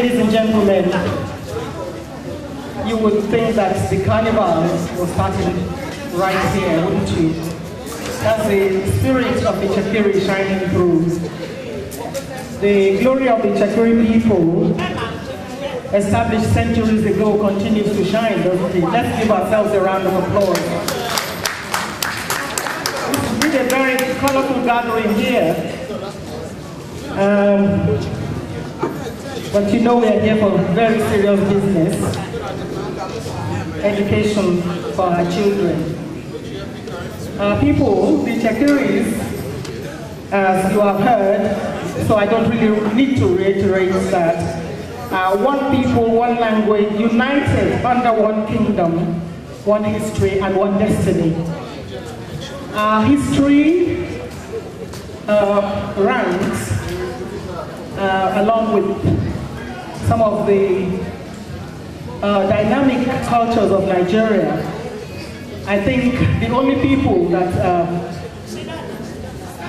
Ladies and gentlemen, you would think that the carnival was starting right here, wouldn't you? That's the spirit of the Chakiri shining through. The glory of the Chakiri people, established centuries ago, continues to shine, doesn't it? Let's give ourselves a round of applause. This is really a very colorful gathering here. But you know we are here for very serious business. Education for our children. People, the Chakiris, as you have heard, so I don't really need to reiterate that, one people, one language, united under one kingdom, one history and one destiny. Our history ranks along with some of the dynamic cultures of Nigeria. I think the only people that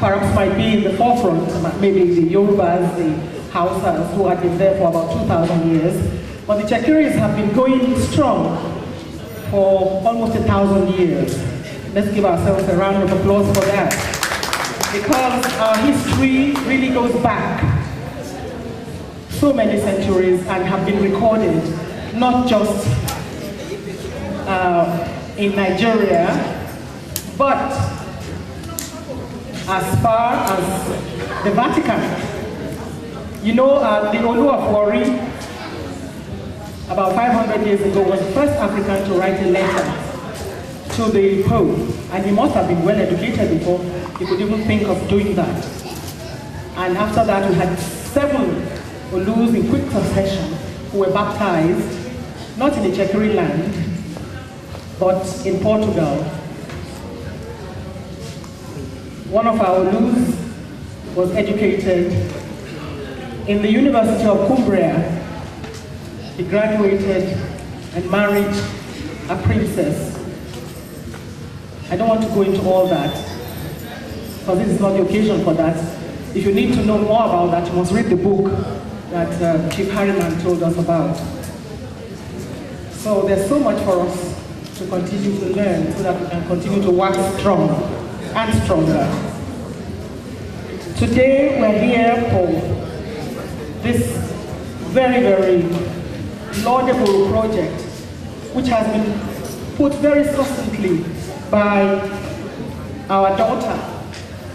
perhaps might be in the forefront, maybe the Yorubas, the Hausas, who have been there for about 2,000 years. But the Chakiris have been going strong for almost 1,000 years. Let's give ourselves a round of applause for that. Because our history really goes back so many centuries and have been recorded, not just in Nigeria, but as far as the Vatican. You know, the Olu of Warri, about 500 years ago, was the first African to write a letter to the Pope, and he must have been well educated before he could even think of doing that. And after that, we had 7 Olus in quick succession who were baptized, not in the Chakiri land, but in Portugal. One of our Olus was educated in the University of Cumbria. He graduated and married a princess. I don't want to go into all that, because this is not the occasion for that. If you need to know more about that, you must read the book that Chief Harriman told us about. So there's so much for us to continue to learn so that we can continue to work strong and stronger. Today we're here for this very, very laudable project, which has been put very succinctly by our daughter,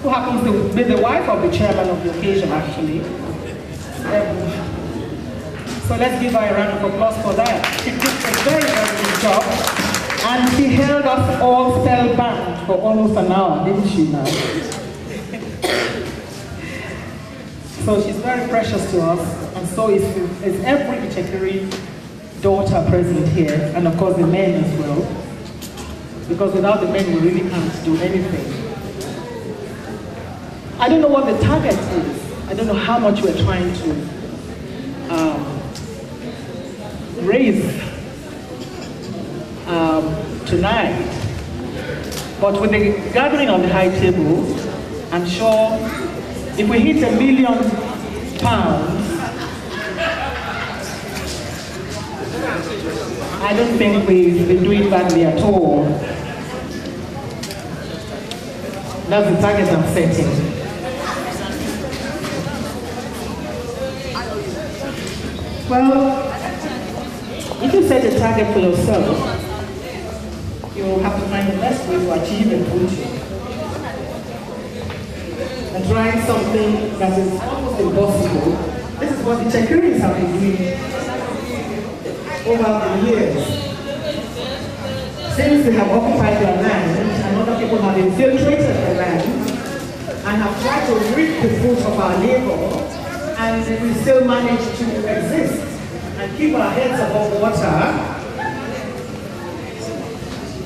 who happens to be the wife of the chairman of the occasion, actually. So let's give her a round of applause for that. She did a very, very good job. And she held us all spellbound for almost an hour, didn't she now? So she's very precious to us, and so is every Chakiri daughter present here, and of course the men as well. Because without the men, we really can't do anything. I don't know what the target is. I don't know how much we're trying to raise tonight. But with the gathering on the high table, I'm sure if we hit £1 million, I don't think we've been doing badly at all. That's the target I'm setting. Well, if you set a target for yourself, you will have to find the best way to achieve it, won't you? And trying something that is almost impossible. This is what the Chakiris have been doing over the years. Since they have occupied their land, and other people have infiltrated the land, and have tried to reap the fruits of our labor, and we still manage to exist and keep our heads above water,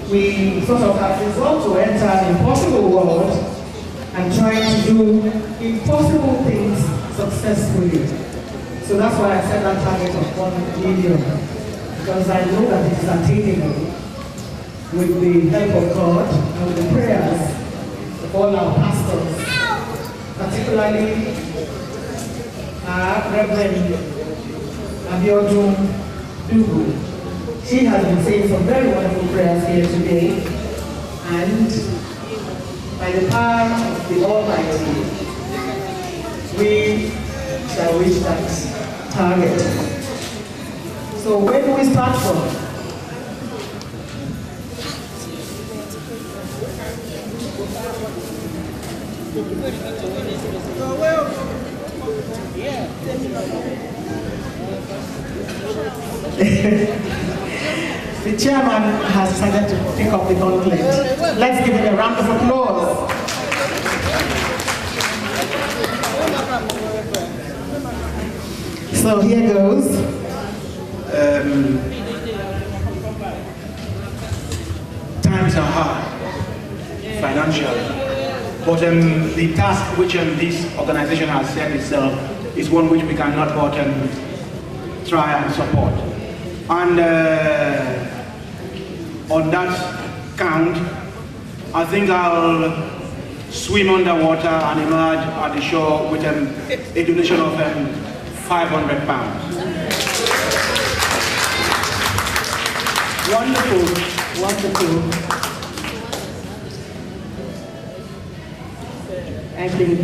we sort of have resolved to enter an impossible world and try to do impossible things successfully. So that's why I set that target of 1 million, because I know that it is attainable with the help of God and with the prayers of all our pastors, particularly Reverend Abiodun Ugu. She has been saying some very wonderful prayers here today, and by the power of the Almighty, we shall reach that target. So where do we start from? The chairman has decided to pick up the gauntlet. Let's give him a round of applause. So here goes. Times are hard, financially, but the task which this organization has set itself is one which we cannot but try and support. And on that count, I think I'll swim underwater and emerge at the shore with a donation of £500. Wonderful, wonderful. I think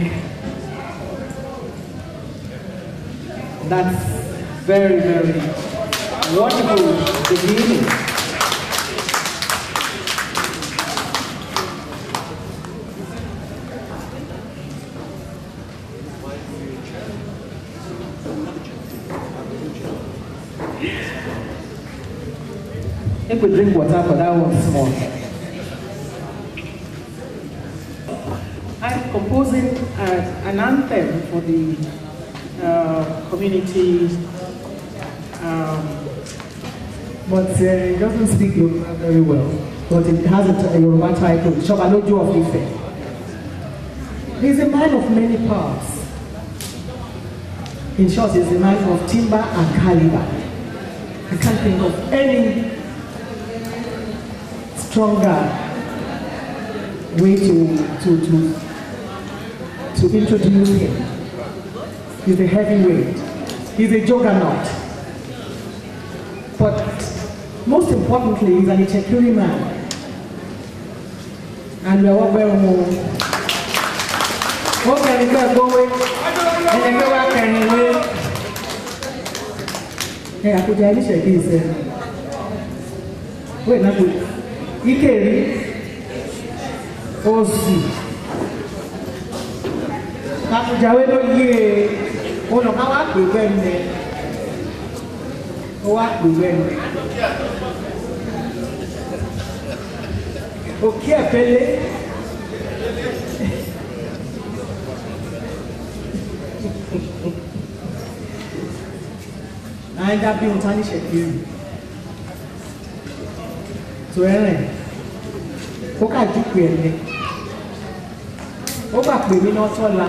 that's very, very wonderful beginning. If we drink water for that one small. I'm composing an anthem for the community, but it doesn't speak Yoruba very well. But it has a Yoruba title, Shobaloju of Ife. He's a man of many parts. In short, he's a man of timber and caliber. I can't think of any stronger way to introduce him. He's a heavyweight. He's a juggernaut. But most importantly, he's an Ichekiri man. And we are very more. What can we go away? And everyone can away. Hey, I could have said, wait, not good. Ikeri Osi. Kakujawe no ye. Ono kawa kubende. Owa kubende. Okia pele. I end up being tiny shekiri. So Ellen, ó kà jí pé ẹni ó gbà pé mi náà tọ́la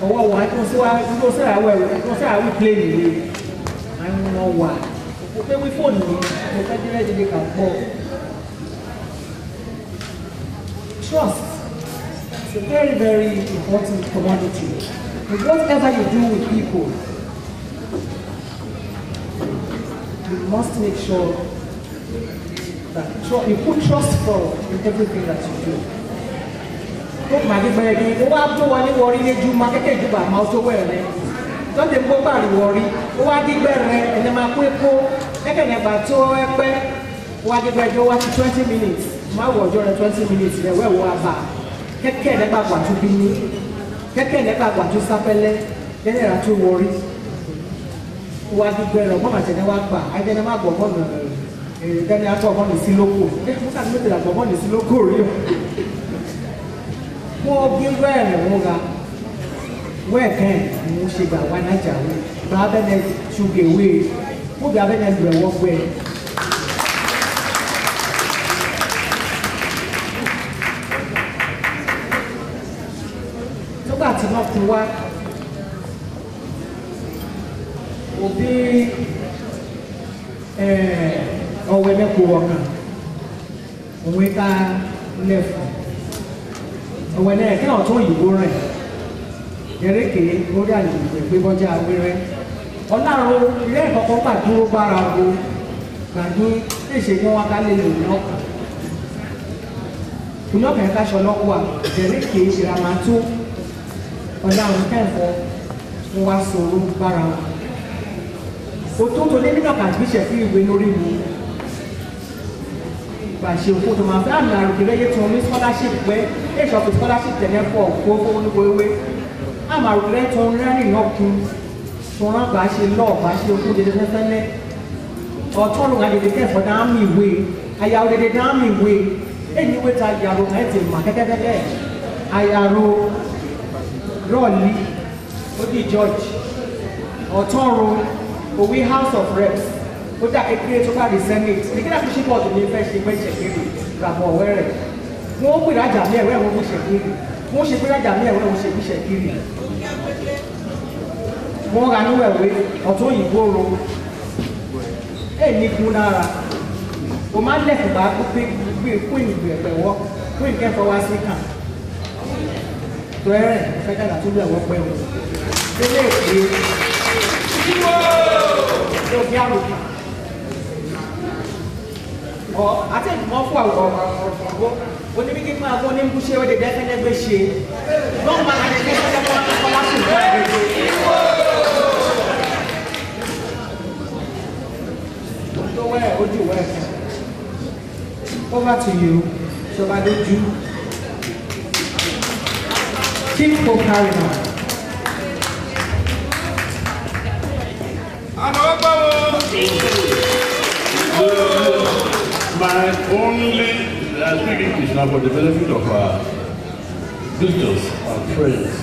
ọwọ́ wa tó sí àwẹ̀ plane yìí àwọn ọmọ wà ó pé wí fóònù mi mo fẹ́ dé rẹ́dílé kà pọ̀. Trust is a very, very important commodity. And whatever you do with people, you must make sure that you put trust forward in everything that you do. Don't mind it, but you have to worry, you market you by mouth away. Don't them go back to worry. Oh, I did better, and then my quick go. I can have 20 minutes. My word, you're 20 minutes. There were back. Get care about what you be. Get care about what you suffer. Then there are two worries. Who I did better, Mama said, I didn't have one. Then I thought one is local. What I mean that one is local. More give where can you see by one night rather than should get away? Who the other than the walkway? So that's enough to work. Will be or when they go work, when we can left, or when they cannot tell you go right. Ereke, go down, we go down, we Ọláró ilé ìkọ̀kọ́ gbàdúró gbára ro gbàgbé léṣe ní wọn ká lè lò ní ọkàn. Ìná kẹ̀kẹ́ káṣọ lọ́wọ́ à tẹ̀lé kìí ṣe ra máa tó Ọláró kẹ́ẹ̀kọ́ ń wá sọ̀rọ̀ gbára wọn. Òtótó lé nínú ọ̀kà gbíṣẹ̀ fún ìwé lórí mi. Gbàṣe òkú tó máa fẹ́ àmì àròkè lẹ́yẹ tó ní scholarship pé èso fi scholarship tẹ̀lé pọ̀ kó fowó ní wéwé. Àmì àròkè lẹ́yẹ tó ń rẹ́rìn náà kún. Tó rán gbà ṣe lọ́ọ̀ gbà ṣe òkú dédé fẹ́fẹ́lẹ́. Ọ̀tọ́ ló ń gbàdédé kẹ́ẹ̀fọ́ dáhùn ìwé. Àyàwó dédé dáhùn ìwé. Èyí ìwé ta yàrá ẹ̀ ti mà kẹ́kẹ́kẹ́kẹ́. Àyàrò rọ́ọ̀lì ó di George. Ọ̀tọ́ ro òwe House of Reps. Ó dà kékeré tó bá di Senate. Nígbà tó ṣe bọ́ọ̀dù ní fẹ́ ṣe pé ṣèkéré gbàgbọ́ ọ̀wẹ́rẹ̀. Wọ́n pè rájà ní ẹ̀wẹ́ wọn fi ṣèkéré. Wọ́n ṣe pé rájà ní ẹ̀wẹ́ wọn ṣe fi ṣèkéré. Wọ́n ra níwẹ̀wé ọ̀tún òyìnbó ro. Èyí kún lára. O máa ń lẹ̀kùn bá gbé fún ìlú ẹ̀pẹ̀ wọ́ fún ìkẹ́fọ́ wá sí kàn. Tó ẹ̀rẹ̀ fẹ́kàdà tó lẹ̀ wọ́n pẹ́ wọn. Délé èké. Ló fi àròkà. Àti ìgbìmọ̀ fún àwọn ọ̀rọ̀ oníbíkí fún àwọn oníbú ṣe ó lè dẹ́kẹ́lẹ́gbẹ́ ṣe. Lọ́wọ́ máa ń dẹ́kẹ́lẹ́gbẹ́ wọn láti ìgbà ẹ̀rẹ́. Over to you, Shobadoju. Chief Co-Carrier. My only, I speak English now for the benefit of our visitors and friends.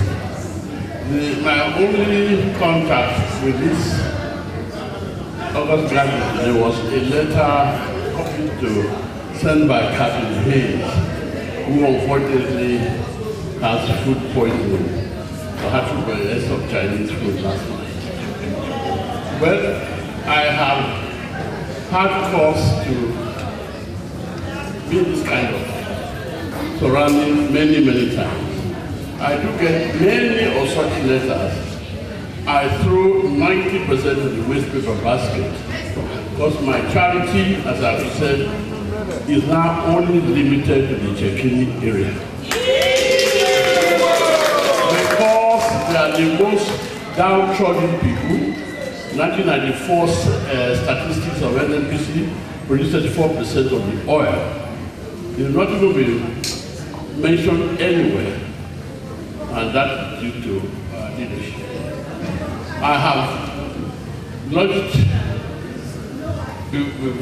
My only contact with this August gathering was a letter copied to sent by Captain Hayes, who unfortunately has food poisoning or had to buy less of Chinese food last night. Well, I have had cause to be this kind of surrounding many times. I do get many of such letters. I throw 90% of the waste paper basket because my charity, as I've said, is now only limited to the Chekini area. Because they are the most downtrodden people. 1994 statistics of NNPC produces 4% of the oil. It will not even be mentioned anywhere, and that's due to leadership. I have lodged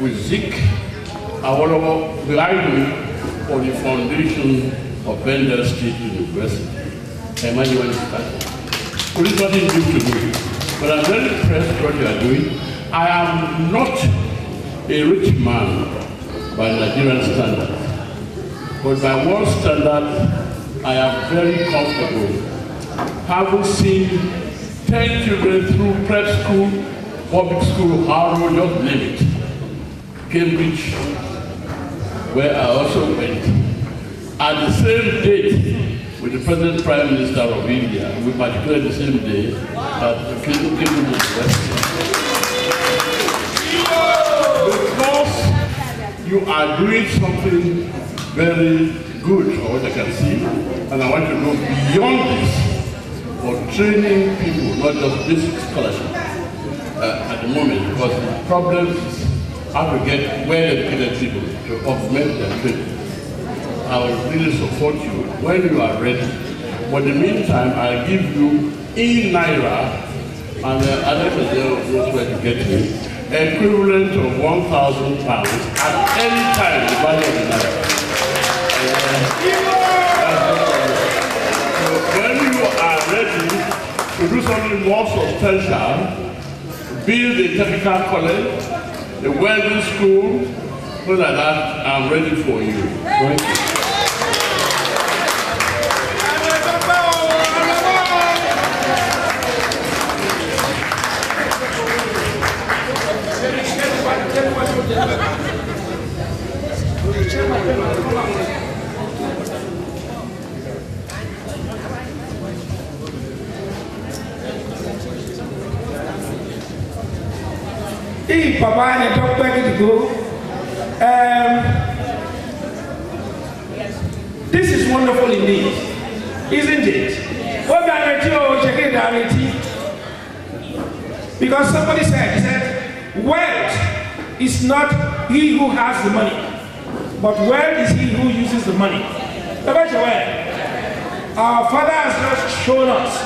with Zik Afolabi for the foundation of Bendel State University. Imagine when it started. Well, it's nothing new to me, but I'm very impressed with what you are doing. I am not a rich man by Nigerian standards, but by world standards, I am very comfortable. Having seen 10 children through prep school, public school, Harvard, just name it, Cambridge, where I also went, at the same date with the present Prime Minister of India, we particularly the same day at the Cambridge University. Because you are doing something very good, or what I can see, and I want to go beyond this for training people, not just basic scholarship at the moment, because the problem is how to get well-educated people to augment their training. I will really support you when you are ready. But in the meantime, I'll give you in Naira, and Alex knows where to get me, equivalent of £1,000 at any time, the value of the Naira. So when you are ready to do something more substantial, build a technical college, a welding school, so like that, I'm ready for you. Thank you. Hey, Papa, and I talk back to go. This is wonderful indeed, isn't it? What guarantee or check it guarantee? Because somebody said, wealth is not he who has the money, but wealth is he who uses the money. Our Father has just shown us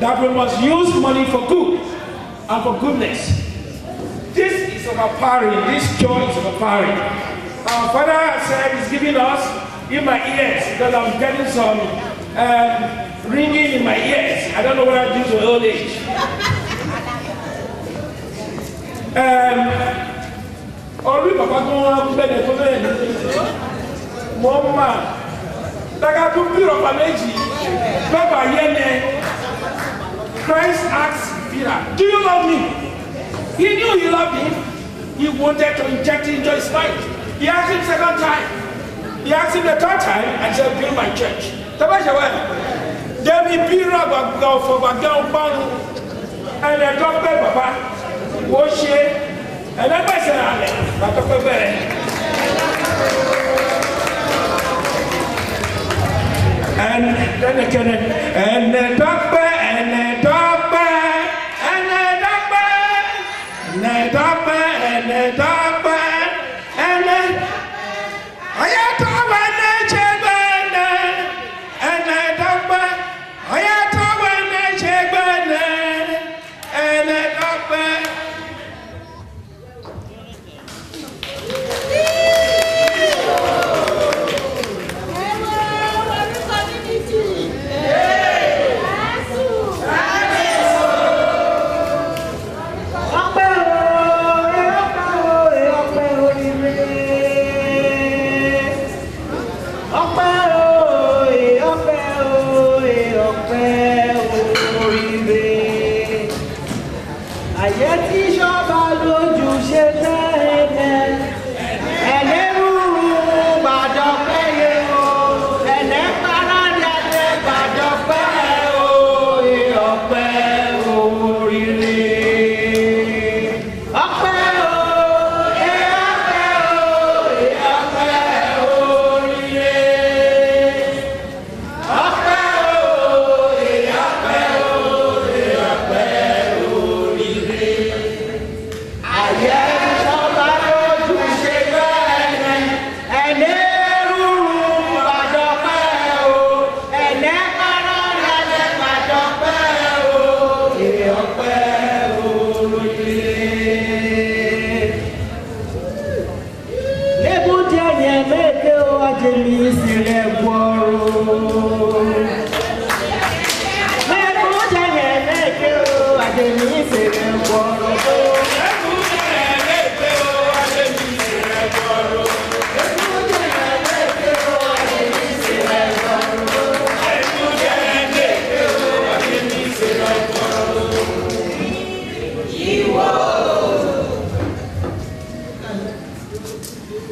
that we must use money for good and for goodness. This is overpowering. This joy is overpowering. Our Father has said He's giving us in my ears because I'm getting some ringing in my ears. I don't know what I do to old age. Only Papa don't have to Mama. Like do Christ asked Peter, do you love me? He knew he loved him. He wanted to inject it into his mind. He asked him second time. He asked him the third time and said, build my church. Then he Peter go for and then talk about Papa. Wash it. And then I said, and then again, and then talk back, and then talk back, and then talk back, and then talk back, and then talk back, and then I talk back, and then talk back, I talk back, and then talk back.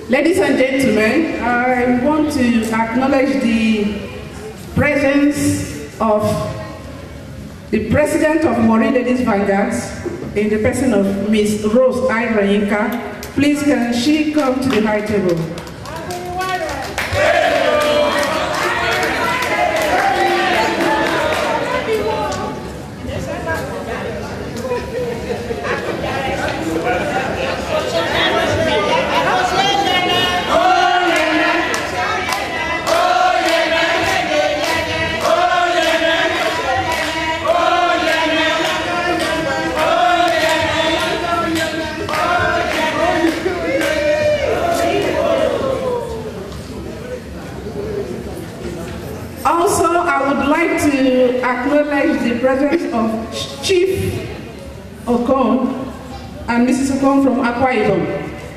Ladies and gentlemen, I want to acknowledge the presence of the President of Warri Ladies Vanguard in the person of Ms. Rose Irayinka. Please can she come to the high table? Acknowledge the presence of Chief Okon and Mrs. Okon from Akwa Ibom.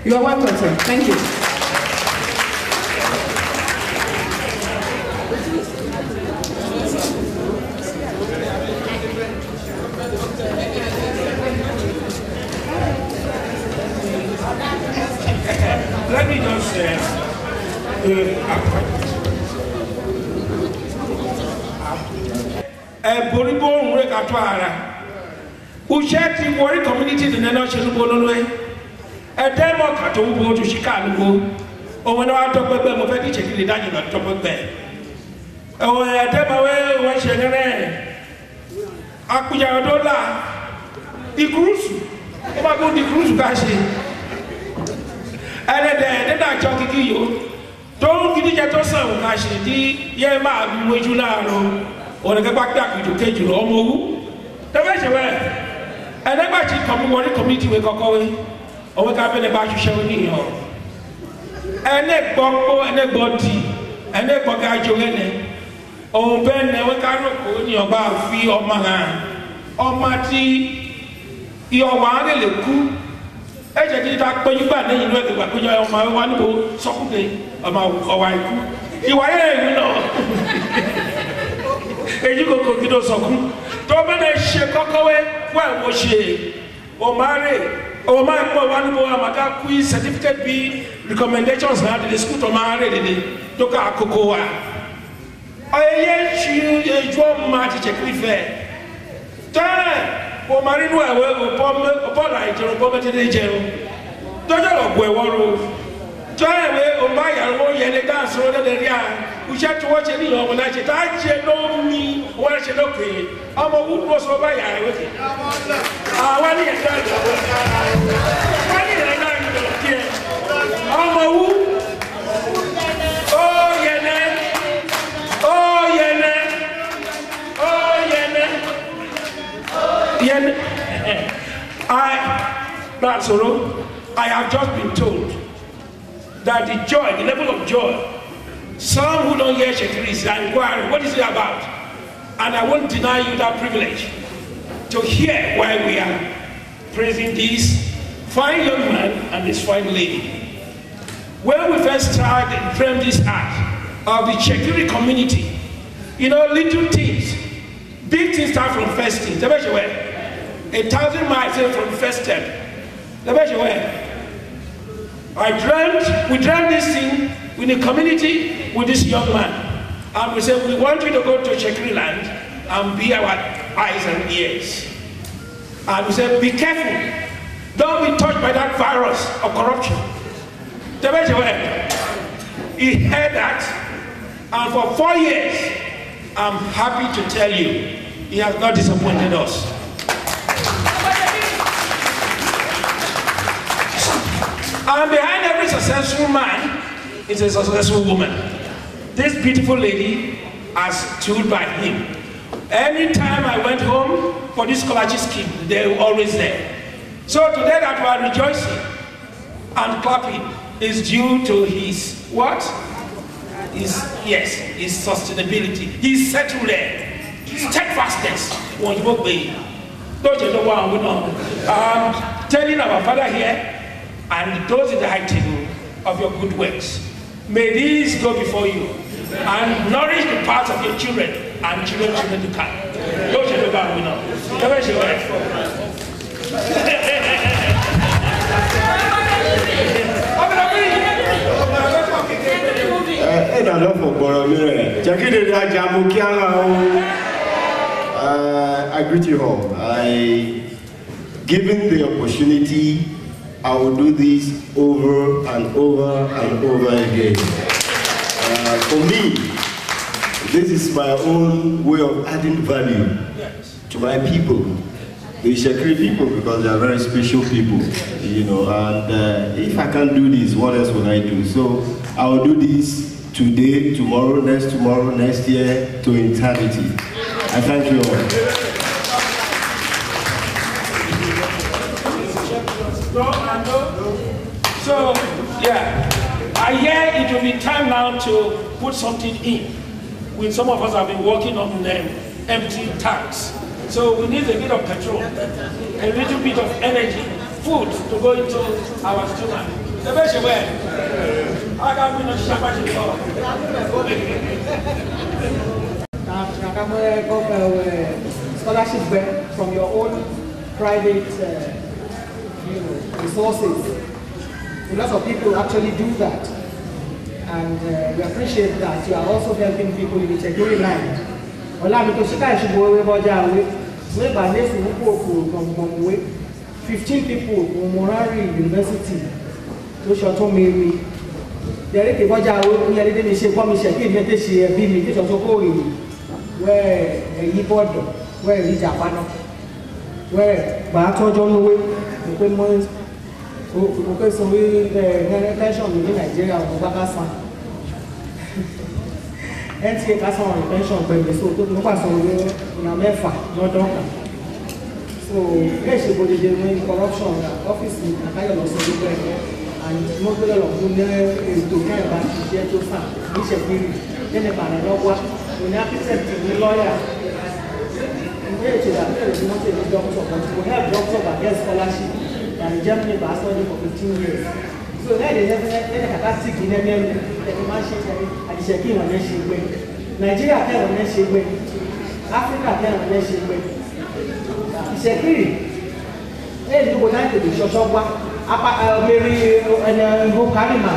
You are welcome, sir. Thank you. Let me just say, Boribo Rekatwara, who shared the Warri community in the nation of Bolonwe. A demo cat will go to Chicago. Or when I talk about them, of any check the Daniel on top of them. Oh, a demo when she Akuya Dola, the cruise. If I go the cruise, Gashi. And then I talk to you. Don't give it to some Gashi, the Yama, which you know, or the back to take you almost. The rest of it. And then I come to one committee with Cocoy, or we can be about to show me. And then Boko and then Body, and then Bogajo. Oh, Ben, never can go in your bar, fee or manga. Oh, Mati, you're one a little. I just did that, but you got any weather, but you are my one boat, something about a wife. You are, you know. And you go to those of them. Dominic Shekokowe, well, was she? Oh, Mary. Oh, my boy, one boy, my quiz certificate B recommendations had the school to marry the Doka Cocoa. I yet you draw my check fair. Time for Marino, I will upon I to Robert in the jail. Don't know where Warri. Time away, my own yellow dance rather than young. We shall to watch any of the night. I know me, what I should okay. I'm a wood was over here with it. I I'm a wood. Oh, yeah. Oh, yeah. Oh, yeah. I have just been told that the joy, the level of joy, some who don't hear Shekiri is inquiring, what is it about? And I won't deny you that privilege to hear why we are praising this fine young man and this fine lady. When we first started and framed this act of the Shekiri community, you know, little things, big things start from first things. The best way. 1,000 miles from the first step. The best way. We dreamt this thing with the community, with this young man. And we said, we want you to go to Shekiri land and be our eyes and ears. And we said, be careful. Don't be touched by that virus of corruption. The best way. He heard that, and for 4 years, I'm happy to tell you, he has not disappointed us. And behind every successful man is a successful woman. This beautiful lady has stood by him. Anytime I went home for this scholarship scheme, they were always there. So today that we are rejoicing and clapping is due to his what? His sustainability. He's settled there. Steadfastness. Don't you know what we know? I'm telling our Father here and those in the high table of your good works. May these go before you and nourish the parts of your children and children to come. Don't you know what we know? I greet you all. Given the opportunity, I will do this over and over and over again. For me, this is my own way of adding value to my people, the Shekiri people, because they are very special people, you know. And if I can't do this, what else will I do? So I will do this today, tomorrow, next year, to eternity. I thank you all. So, yeah, I hear it will be time now to put something in. Some of us have been working on empty tanks. So we need a bit of petrol, a little bit of energy, food to go into our stomach. The best way, I can be not scholarship from your own private resources. A lot of people actually do that, and we appreciate that. You are also helping people in the Shekiri land. 15 people from Warri University to Shoto Mary. There is a budget we are reading the commission, meditation, meditation to go in where a board, where is Japan, where Bato John Way, okay, so we attention within Nigeria of Bagasan. And take us on pension, but so to look at some in America, not doctor. So, yes, you go to the corruption office in Kaya Losso, and most of the is to care about the share to farm, which is really, then about a lawyer, when I present to the lawyer. There is not a doctor, but we have doctors that get scholarship, and Germany has studied for 15 years. So, that is a capacity in the machine, and the shaking on the ship way. Nigeria can on the ship way, Africa can on the ship way. Security. Hey, you would like to be Shoshogwa, Mary and Hokarima.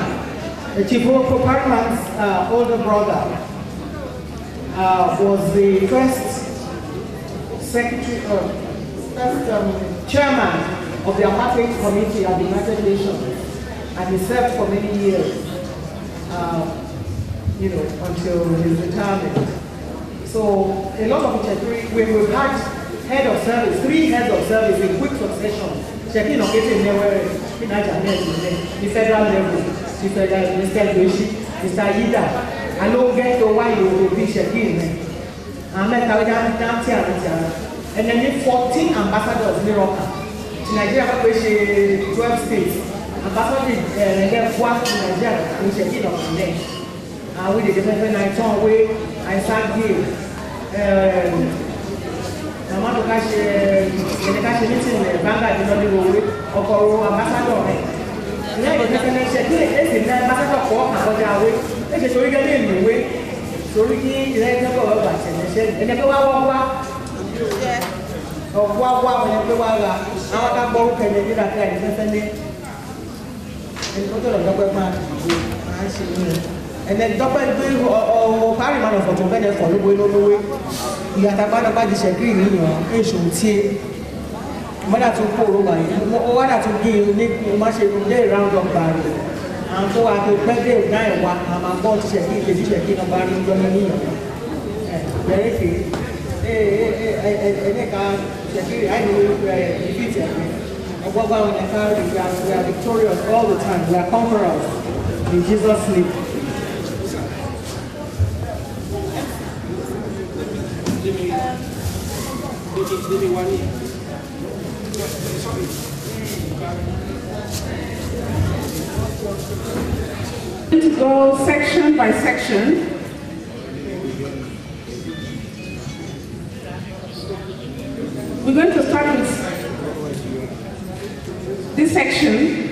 The Chief Hokarima's older brother was the first chairman of the Apartheid Committee at the United Nations, and he served for many years, until his retirement. So a lot of Chekiri, we've had head of service, 3 heads of service in quick succession. Checking on getting nowhere in the federal level, Mr. Doshi, Mr. Ida. I don't get to why you will be checking. And then 14 ambassadors in Europe. In Nigeria, 12 states. Ambassadors in Nigeria, we checking on them. And we did the night on way, I sat here. I want to catch a meeting in the Vanguard in the way or ambassador. Now, the ambassador for Away. It's a story in the way. So we need to go over and never and then Dr. Parliament of Otombene for the way. You have about the security in your issue. Mother to pull over, what to give much round of barrel. And so I could play guy one, I'm about to check it, the checking of barrel. Very few. I know defeated. What we are victorious all the time. We are conquerors in Jesus' name. To go section by section. We're going to start with this section.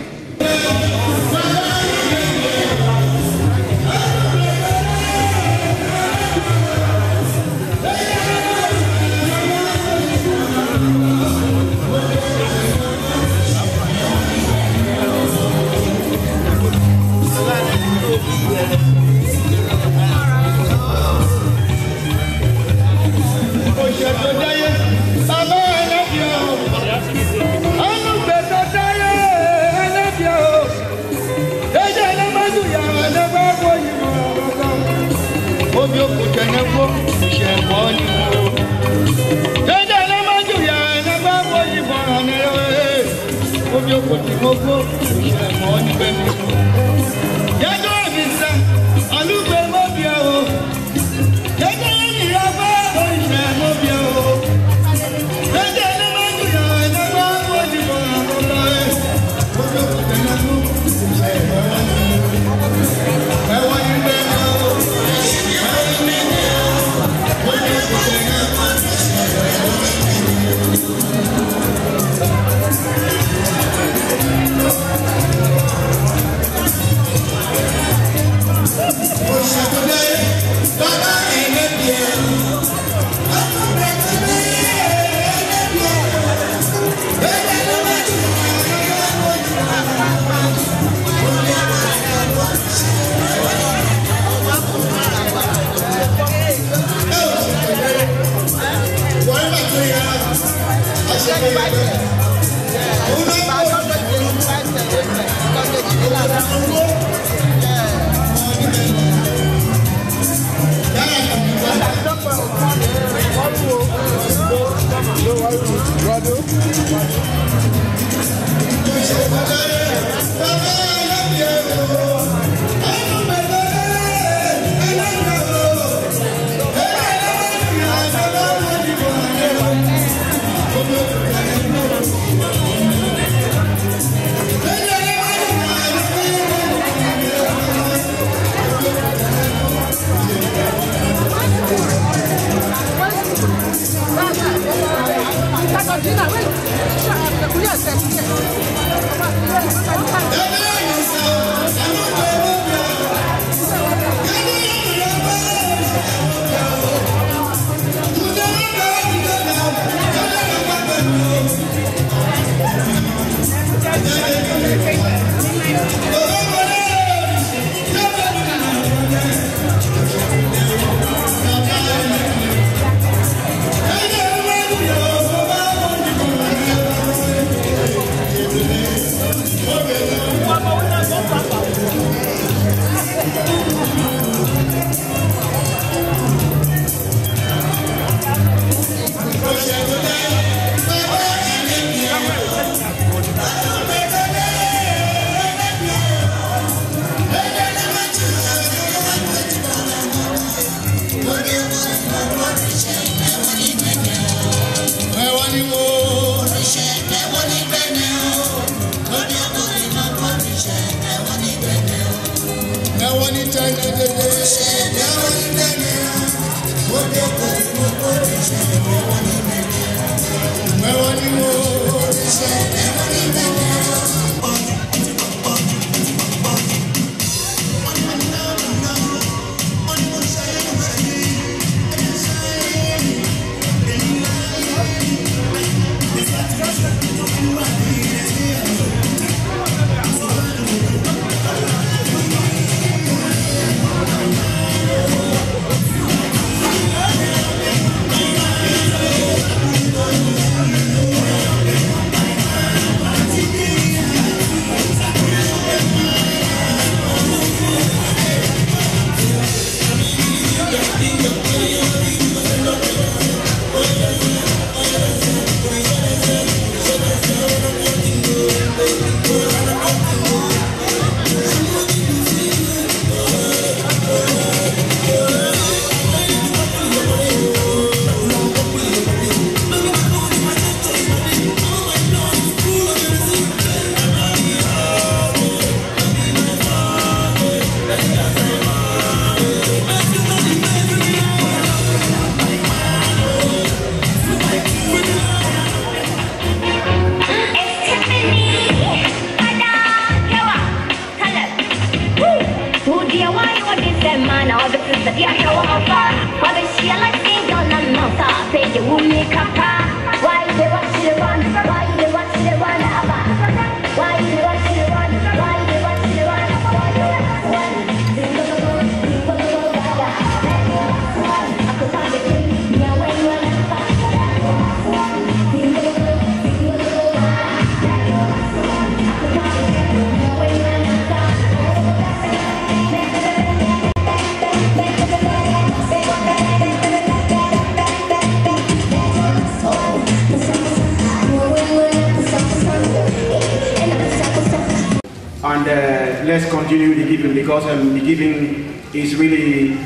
Let's continue the giving, because the giving is really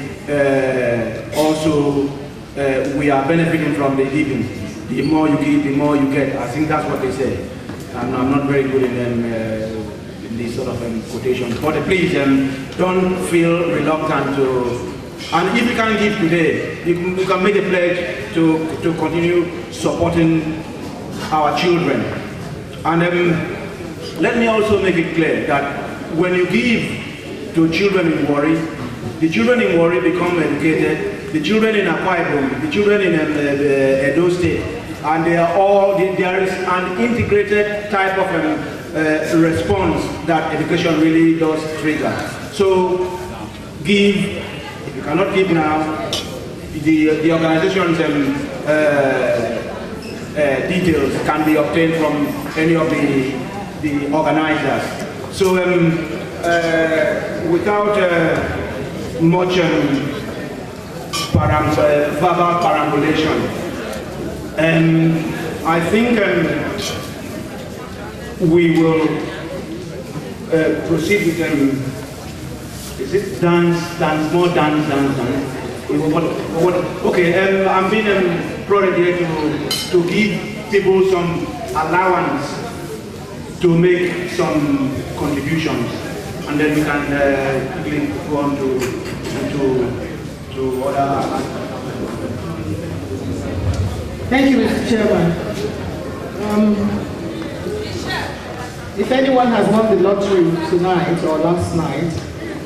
also we are benefiting from the giving. The more you give, the more you get. I think that's what they say. And I'm not very good in these sort of quotations. But please don't feel reluctant to. And if you can't give today, you can make a pledge to continue supporting our children. And let me also make it clear that when you give to children in Warri, the children in Warri become educated, the children in Akwa Ibom, the children in Edo State, and they are all, there is an integrated type of response that education really does trigger. So give, if you cannot give now, the organizations details can be obtained from any of the organizers. So without much verbal perambulation, I think we will proceed with is it dance, more dance. Okay, I'm being prodded here to give people some allowance to make some contributions, and then we can quickly go on to other. Thank you, Mr. Chairman. If anyone has won the lottery tonight or last night,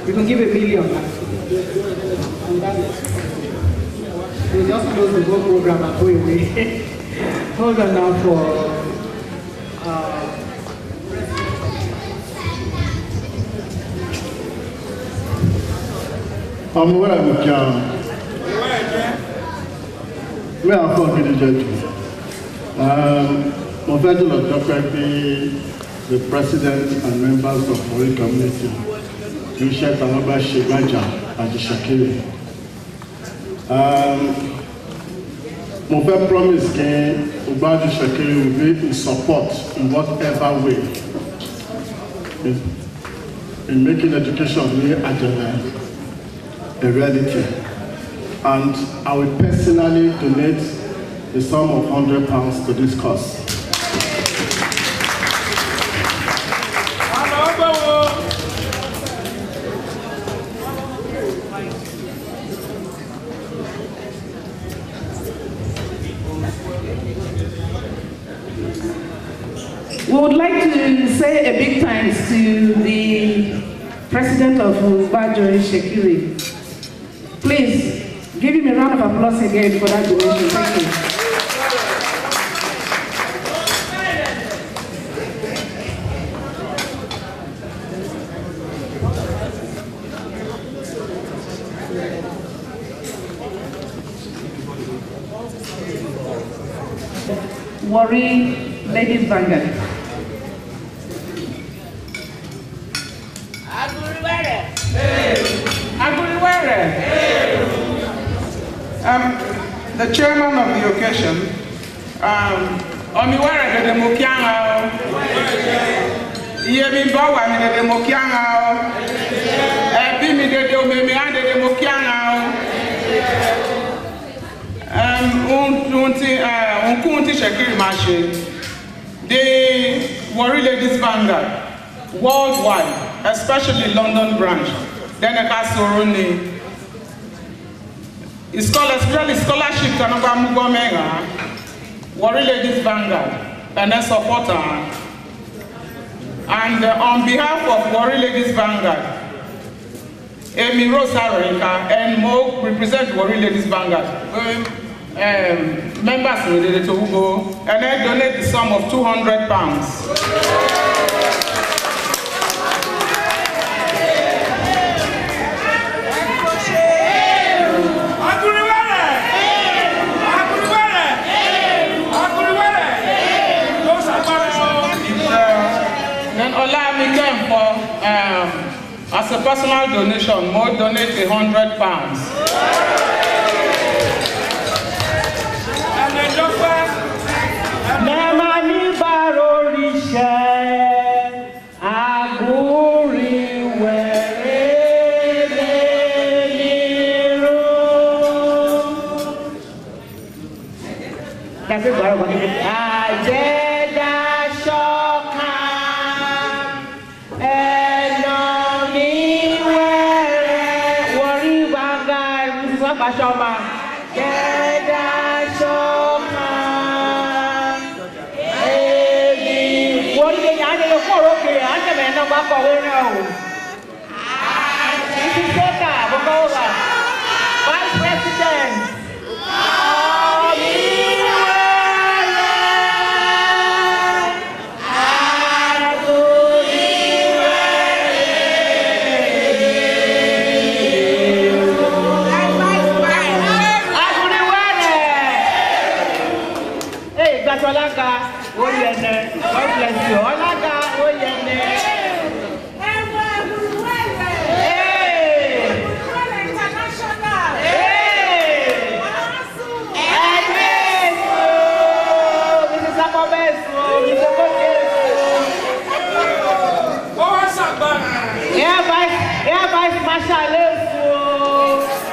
you can give $1 million. And that's it. We'll just close the whole program and go away. Hold on now for I'm where I'm going. Where I'm from, the judge. My fellow Dr. The president and members of the Warri community, Michelle Talaba Shibaja and Shakiri. My first promise that Ubadi Shakiri will be in support in whatever way in making education a reality. And I will personally donate the sum of £100 to this cause. We would like to say a big thanks to the president of Warri Shakiri. Please give him a round of applause again for that donation. Thank you. Warri Ladies Vanguard. The chairman of the occasion, Omiwere de Mokianga, Yemi Bawa de Mokianga, Bimi de Omemiande de Mokianga, Unkunti Shakiri Mashi, the Warri Ladies Vanguard, worldwide, especially London branch, then a Casoroni. Especially scholarship to Warri Ladies Vanguard, and a supporter. And on behalf of Warri Ladies Vanguard, Amy Rosarinka and Mo represent Warri Ladies Vanguard. Members needed to go and then donate the sum of £200. As a personal donation, Mo donate £100. Vice President. God bless you. Olaga, Oyene.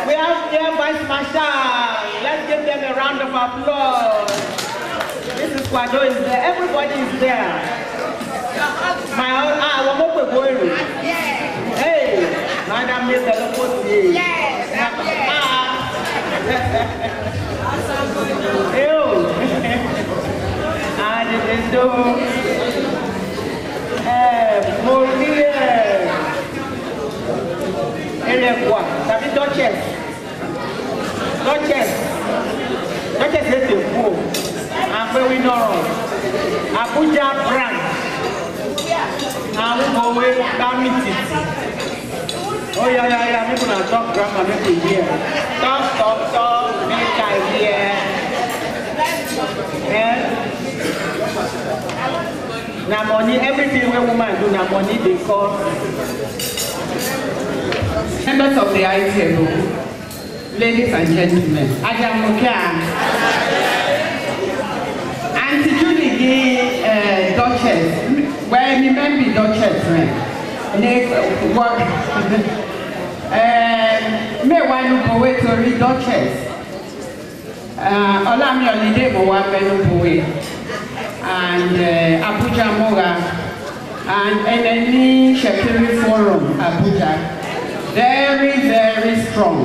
We have here Vice Marshal. Let's give them a round of applause. Mrs. Kwado is there. Everybody is there. My Warri. Hey, Madam Mr. Loposi. And it is so. Tapi Duchess is a fool. I'm very normal. Abuja branch. I'm going to meet it. Oh yeah. I'm going to talk grammar, make it here. Talk, make it here. Now money, everything we woman do, now money they call. Members of the high table, ladies and gentlemen, Auntie Julie, the Duchess, well, remember Duchess, me want to poet to read Duchess. Olami Olide mo wa pẹ̀lú poet, and Abuja Moga, and NNE Shekiri Forum, Abuja. Very, very strong.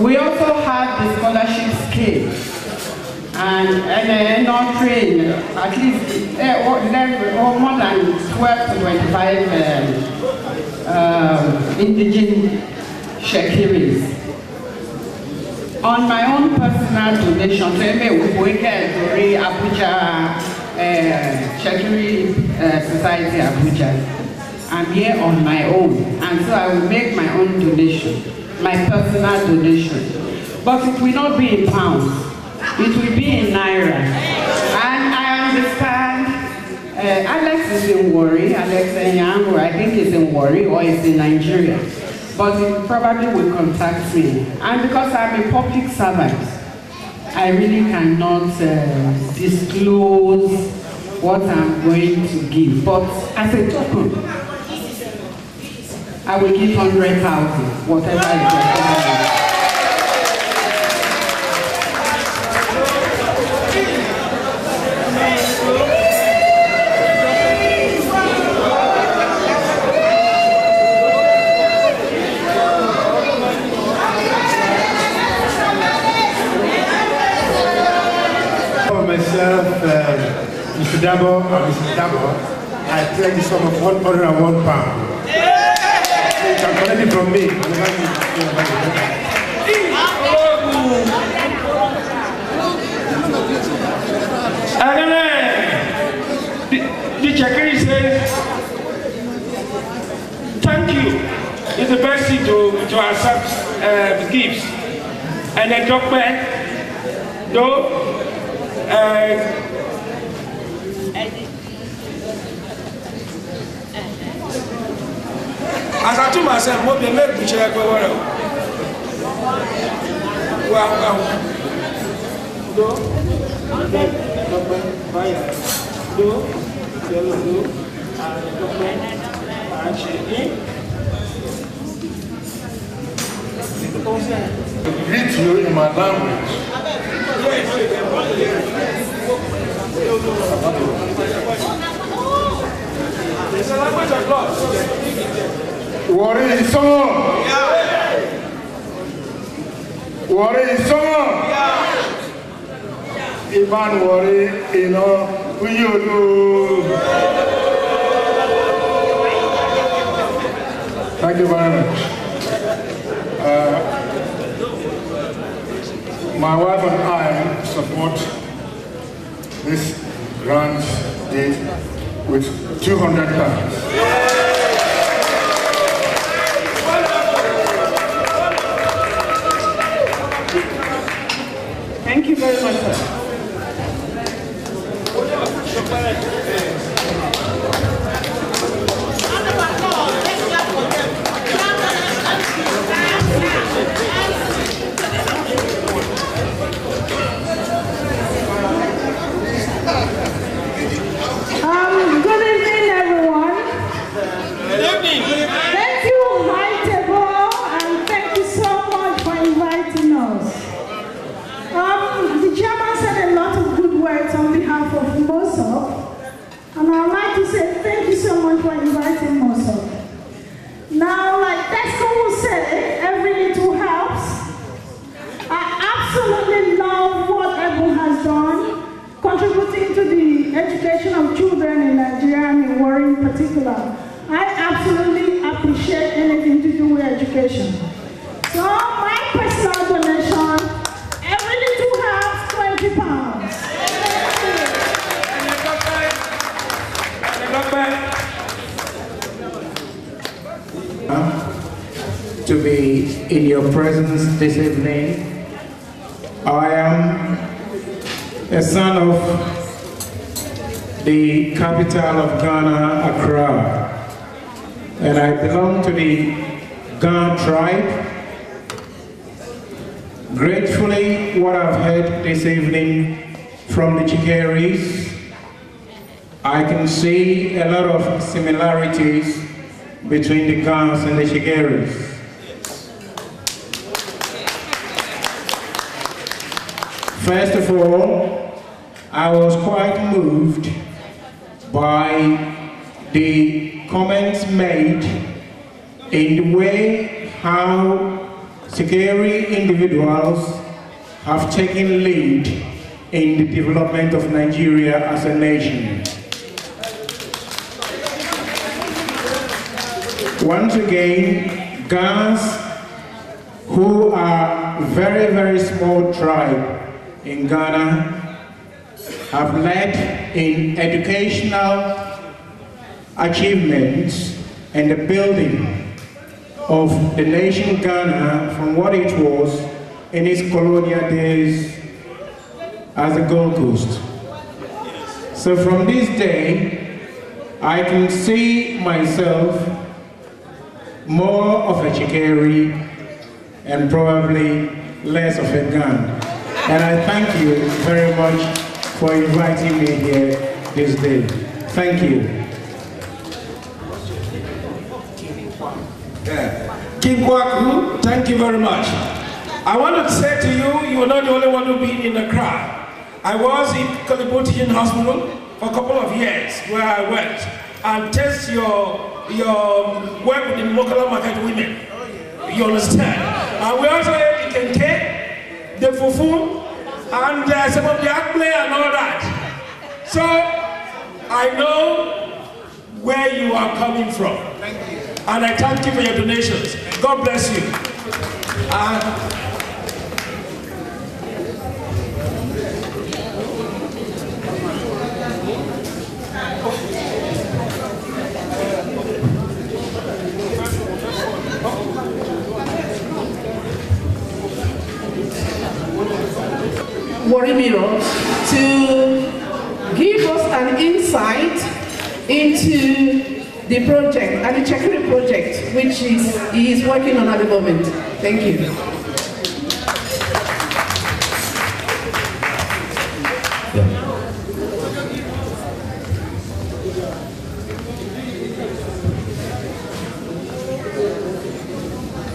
We also have the scholarship scale and non-trained, at least more than 12 to 25 indigenous Shekiris. On my own personal donation, Abuja Shekiri Society Abuja. I'm here on my own, and so I will make my own donation, my personal donation. But it will not be in pounds, it will be in Naira. And I understand Alex is in Warri, Alex Enyango, I think is in Warri or is in Nigeria. But he probably will contact me. And because I'm a public servant, I really cannot disclose what I'm going to give. But as a token, I will give 100,000, whatever it is. For myself, Mr. Dabo and Mrs. Dabo, I pledge the sum of £101. You can collect it from me. The Shekiri says, thank you. It's the best thing to accept gifts. And the document, though, as I told myself, what they make me check over. Wow. Greet you in my language. It's a language of God. Warri is on. Warri is on. Iman Warri, you know, who you do. Thank you very much. My wife and I support this grant deed with £200. Thank you very much, sir. much for inviting Moso. Now, like Tesco will say, every little helps. I absolutely love what Ebu has done, contributing to the education of children in Nigeria and in Warri in particular. I absolutely appreciate anything to do with education. So my personal donation, every little helps, £20. To be in your presence this evening. I am a son of the capital of Ghana, Accra, and I belong to the Ga tribe. Gratefully, what I've heard this evening from the Chikeris, I can see a lot of similarities between the Gans and the Chikeris. First of all, I was quite moved by the comments made in the way how Chikeri individuals have taken lead in the development of Nigeria as a nation. Once again, Gans, who are very, very small tribe in Ghana, have led in educational achievements and the building of the nation Ghana from what it was in its colonial days as a Gold Coast. So from this day, I can see myself more of a Chikeri and probably less of a Gan. And I thank you very much for inviting me here this day. Thank you. King Kwaku, thank you very much. I wanted to say to you, you are not the only one who been in the crowd. I was in Kalibo Teaching Hospital for a couple of years where I went and test your work with the local market women. You understand? And we also ate the kenke, the fufu, and some of the akple and all that. So I know where you are coming from. Thank you. And I thank you for your donations. God bless you. Warri Mirror to give us an insight into the project and the Chekiri project, which he is working on at the moment. Thank you.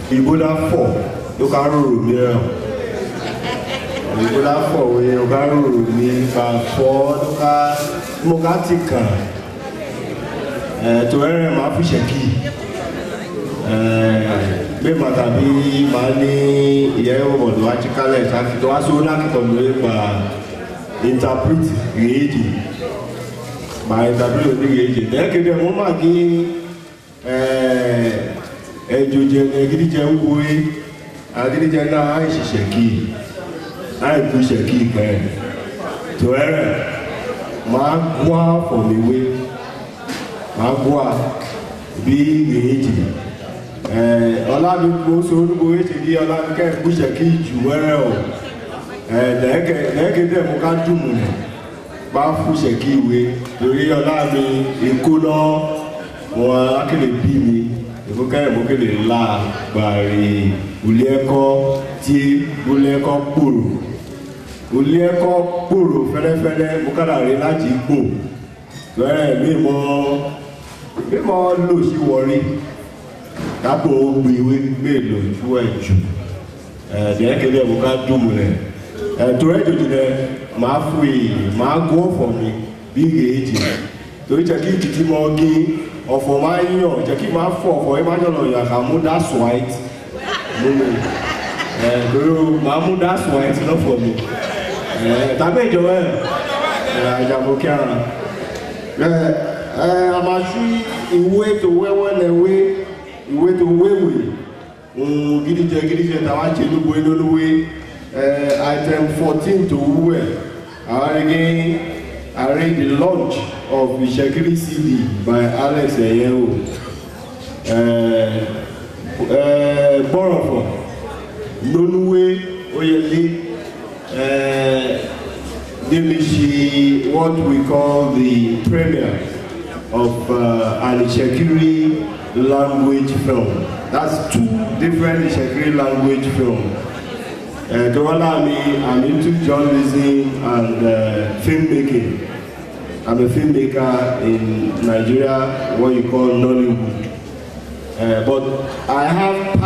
Ebola 4, you can rule me. Ebola 4, you can rule me. 4, you can Mogatica. To where I'm a key. Be matabi mani yeo moduachikale safi to asuna kitomwe ba interpret reading by interpret reading. Then kede mo ma ki ejoje egidije nkuwe agidije na aisise ki ai ku se ki kan to where ma gwa for me way Magua be reading. Olabi so go to the Olabi push a key to well. They can do money. Push a key way to Olabi, a cooler or actually be me. The Boka La Barry Ulieko T Ulieko Puru Ulieko Puru Fede Bukala Relati Bo. Where me more. Bí mo lò sí Warri, kápò gbìwé mélòó fún ẹ̀jù. Ẹ̀ẹ́dẹ̀ẹ́kẹ́lẹ́ mo ká dùnmù rẹ̀. Torí ẹ̀jọ̀jù rẹ̀ máa fún èyí, máa gún ọ̀fọ̀ mi bí ìrèéjì. Torí jẹ́ kí ìkìtì mọ́ kí ọ̀fọ̀ máa ń yàn jẹ́ kí máa fọ̀ ọ̀fọ̀ ẹ máa jọ lọ yàn kà mú that's white lórí máa mú that's white lọ́fọ̀ mi tàbí ìjọba àjàmọ́ kí ara a máa ṣí ìwé tó wẹ́wẹ́ lẹ́wé ìwé tó wéwèé gidijẹ tàwa ṣe lóbo olówé item 14 tó wúwẹ̀ I read the launch of the Shekiri CD by Alex Eyewo. Borofo, Nonuwe Oyele, Demishi, what we call the premiere of an Shekiri language film. That's 2 different Shekiri language films. I'm into journalism and filmmaking. I'm a filmmaker in Nigeria, what you call Nollywood. But I have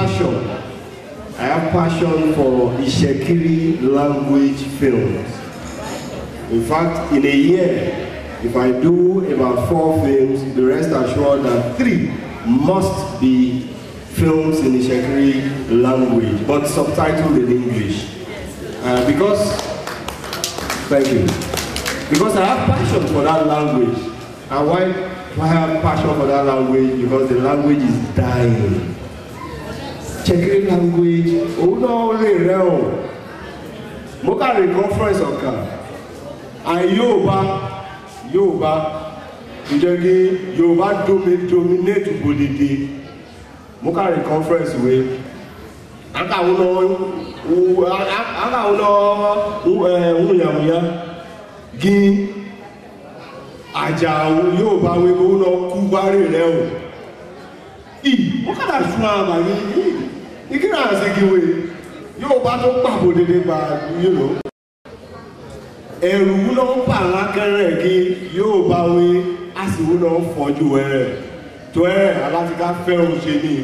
passion for Shekiri language films. In fact, in a year, if I do about 4 films, the rest assured that 3 must be films in the Shekiri language, but subtitled in English. Thank you. Because I have passion for that language. And why do I have passion for that language? Because the language is dying. Shekiri language, oh no, real. Mokari conference occur. And Yoruba, Yoruba dominate Bodidi. Mokari conference way. Aka Gin Ajawu Yoruba we go no Kubari rẹ o. Mokara sun amani. Ikira asegiwe. Yoruba tó pabo dede ba, you know. Ẹ̀rù ló pa lákẹrẹ kí Yoruba we asiwo ló fojú ẹrẹ. To ẹ alatika fẹ́ o ṣe ni.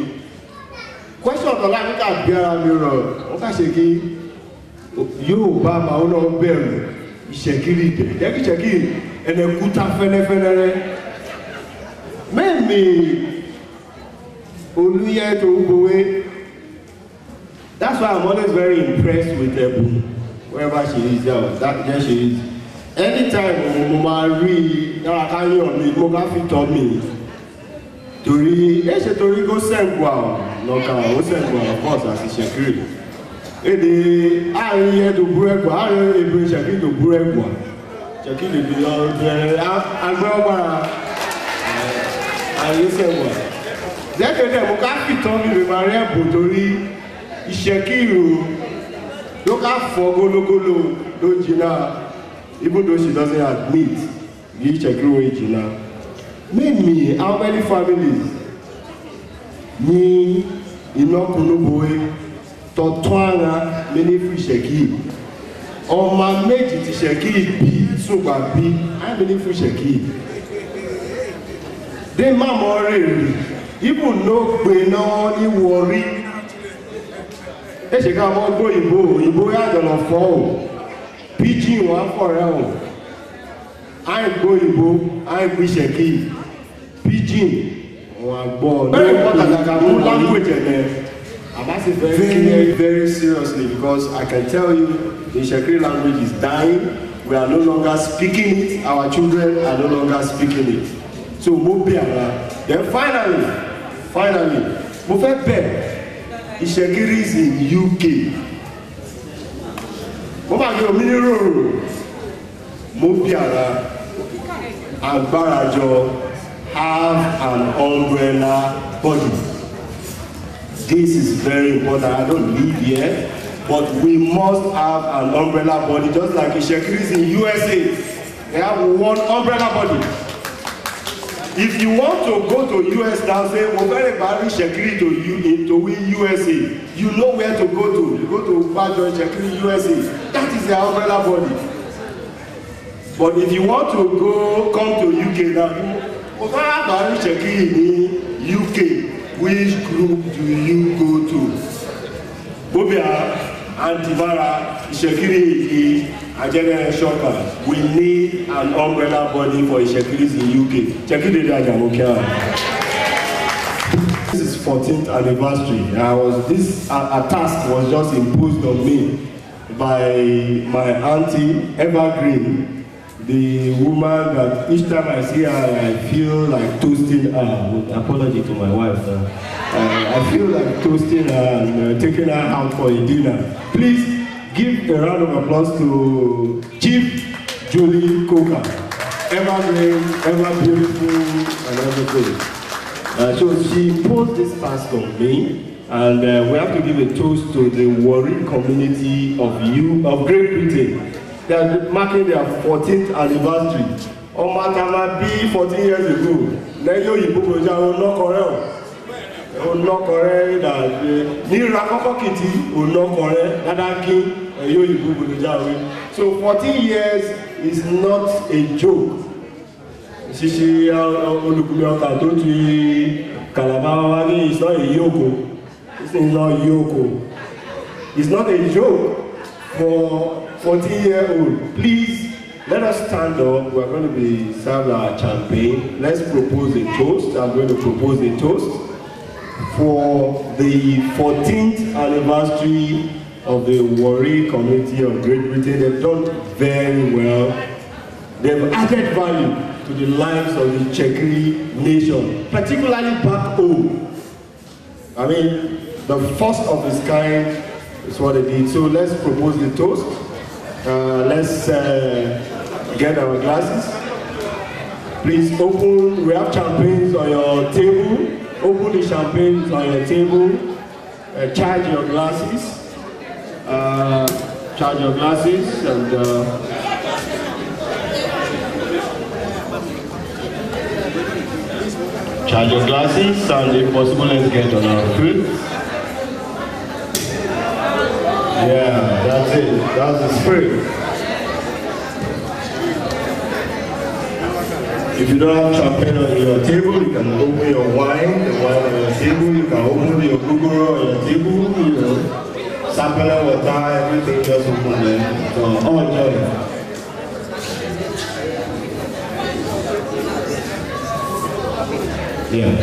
Question of la nika bi ara mi ro. O ka ṣe kí Yoruba ma o lọ bẹ̀rù Shekiri de. Shekiri ene kuta fẹ́lẹ́fẹ́lẹ́. Memi Oluye to Ubowe. That's why I'm always very impressed with Ebu. Wherever she is, there she is. Anytime Mama read, I can't hear me, Moga fit on me. Tori go Sengwa, Noka, Sengwa, of course, as a Shekiri. I hear to Buregwa, I hear to Shekiri to Buregwa. Shekiri be all there, and Baba, and Sengwa. Then Moga fit on me with Maria Botori, Shekiri. Look out for Golo, don't Gina, even though she doesn't admit, you check away Gina. Name me, how many families? Me, Inokunuboe, Totwana, many free Sheki. On my mate, Sheki B, Suba B, how many free Sheki? They mama really, even no Beno, ni Warri. Ẹ ṣe ká mọ́ gbó ìbò yàtọ̀ lọ fọ́ ò pidgin wà fọ́rẹ́ ò àìgbó ìbò àìgbó ìṣẹ̀kí pidgin wà gbọ́ very important ká mú language ẹ̀ very very seriously because I can tell you the Shekiri language is dying. We are no longer speaking it. Our children are no longer speaking it. So mo bí ara. Then finally mo fẹ́ bẹ̀. Shekiri is in UK. Mo ma gbé ominiro mo bí ara agbárajo have an umbrella body. This is very important. I don't live here, but we must have an umbrella body, just like Shekiri is in USA. They have one umbrella body. If you want to go to US now, say, we're very bad Shekiri to win USA. You know where to go to. You go to Bajo Shekiri USA. That is the umbrella body. But if you want to come to UK now, we're very bad Shekiri in UK. Which group do you go to? Bobia, Antivara, Shekiri, General Shocker, we need an umbrella body for Ishekiris in UK. This is 14th anniversary. This task was just imposed on me by my auntie, Evergreen, the woman that each time I see her, I feel like toasting her. With apology to my wife. I feel like toasting her and taking her out for a dinner. Please give a round of applause to Chief Julie Coker. Ever great, ever beautiful, and everything. So she imposed this task on me, and we have to give a toast to the Warri community of Great Britain. They are marking their 14th anniversary. On Matama B 14 years ago, Neyo Yibukoja will not correct. Will not correct that Ni Rakoko Kitty will not correct Nadaki Yo Yibukoja. So 14 years is not a joke. Shishi Olukumioka Tochi Kalabawagi is not a yoko. This is not yoko. It's not a joke for 14-year-old. Please, let us stand up. We're going to be served our champagne. Let's propose a toast. I'm going to propose a toast for the 14th anniversary of the Warri community of Great Britain. They've done very well. They've added value to the lives of the Chekri nation, particularly back home. I mean, the first of its kind is what they did. So let's propose the toast. Let's get our glasses. Please open, we have champagnes on your table. Open the champagnes on your table. Charge your glasses. Charge your glasses and charge your glasses, and if possible, let's get on our feet. Yeah, that's it. That's the spirit. If you don't have champagne on your table, you can open your wine, the wine on your table. You can open your Google on your table. You know, sample water, everything just open there. So all enjoy. Yeah.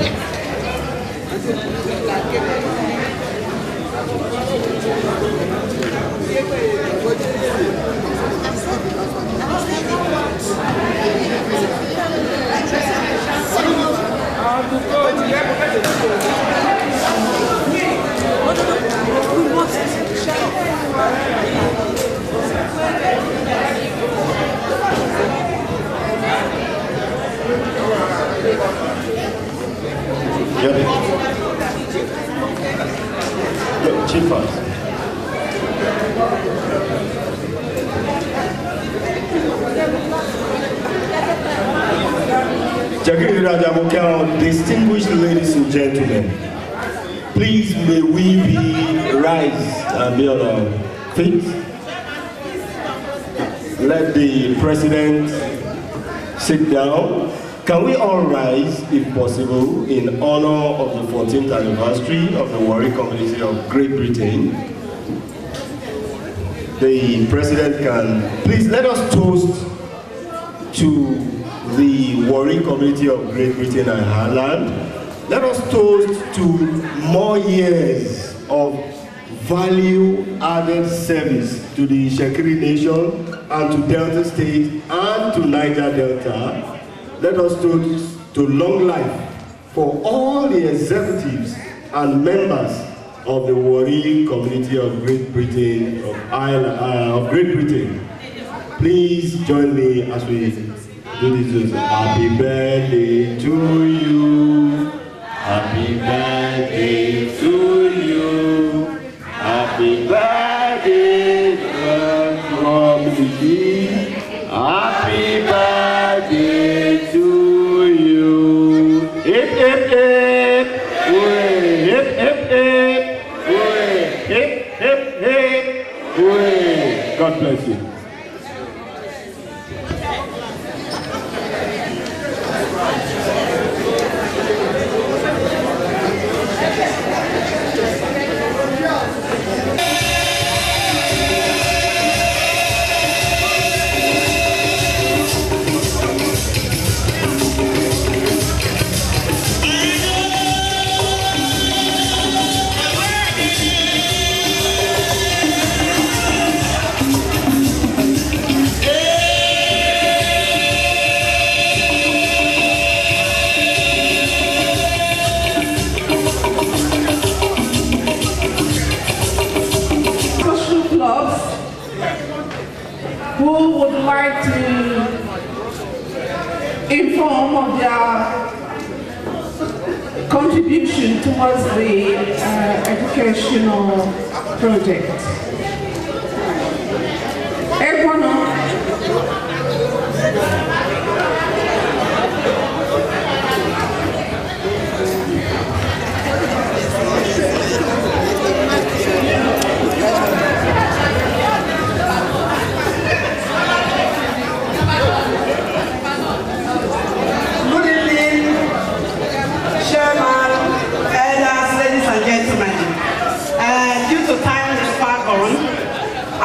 Look, chief first. Distinguished ladies and gentlemen, please may we be rise and be on our feet. Let the president sit down. Can we all rise, if possible, in honor of the 14th anniversary of the Warri community of Great Britain? The president can, please let us toast to the Warri community of Great Britain and Ireland. Let us toast to more years of value-added service to the Shekiri nation and to Delta State and to Niger Delta. Let us toast to long life for all the executives and members of the Warri community of Great Britain, of Great Britain. Please join me as we do this. Happy birthday to you. Happy birthday to you. Happy birthday from me. Happy birthday to you. Hip, hip, hip. Hooray. Hip, hip, hip. Hooray. Hip, hip, hip. Hooray. God bless you. of their contribution towards the educational project.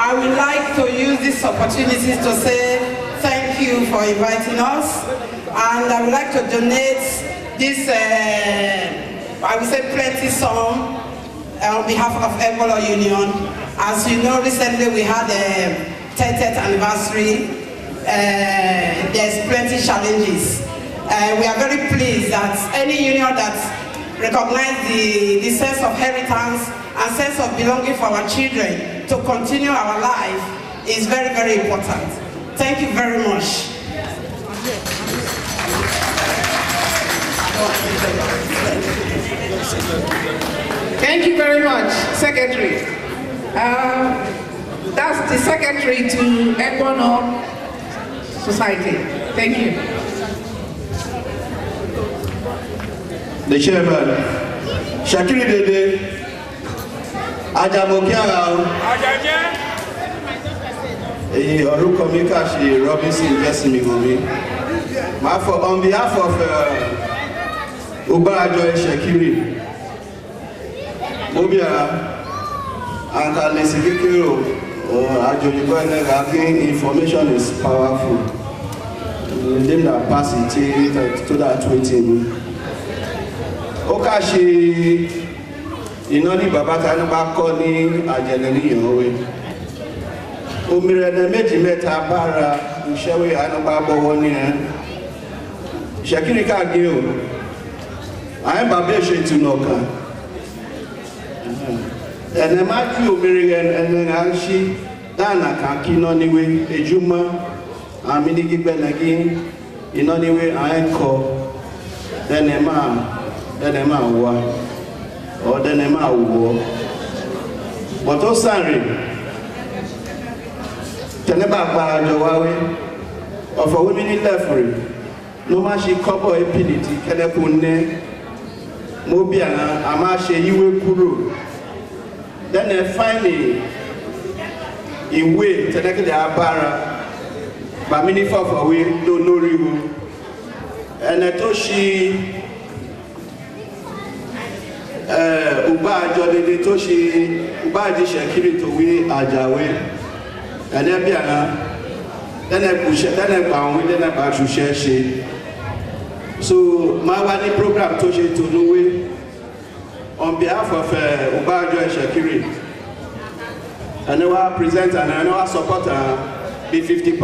I would like to use this opportunity to say thank you for inviting us, and I would like to donate this, I would say, plenty sum on behalf of Ebola Union. As you know, recently we had a 30th anniversary. There's plenty challenges. We are very pleased that any union that recognizes the sense of inheritance and sense of belonging for our children to continue our life is very, very important. Thank you very much. Thank you very much, Secretary. That's the Secretary to Equino Society. Thank you. The Chairman, Shakiri Dede, Ajamokiara, Orukomika Shi Robinson Jesimi Gomi. On behalf of Ubarajo Shakiri, Obia, and Kalesikiro, information is powerful. Them that pass it to that 20. Okashi inoni baba ta ba ko ni ajele ni yowe omire na meji meta bara nsewe anu ba bowo ni Shakiri ka ge o ayin baba se tunoka ene ma ju omire ene anshi dana kan kino niwe ejuma amini gbe nagi inoni we ayin ko ene ma wa or denema wo but o sanre teneba para jo wawe of a women in lefri no ma she couple ability kenekune mo bia na ama she yiwe kuro then finally iwe teneke de abara ba mini for we do no riwo and to she Uba Jodede Toshi, Uba Shakiri to we Ajawe, and Ebiana, then I push it, then I bound with them about to share she. So, my one program Toshi to do it on behalf of Uba Shakiri. And I will present and I know I support be £50.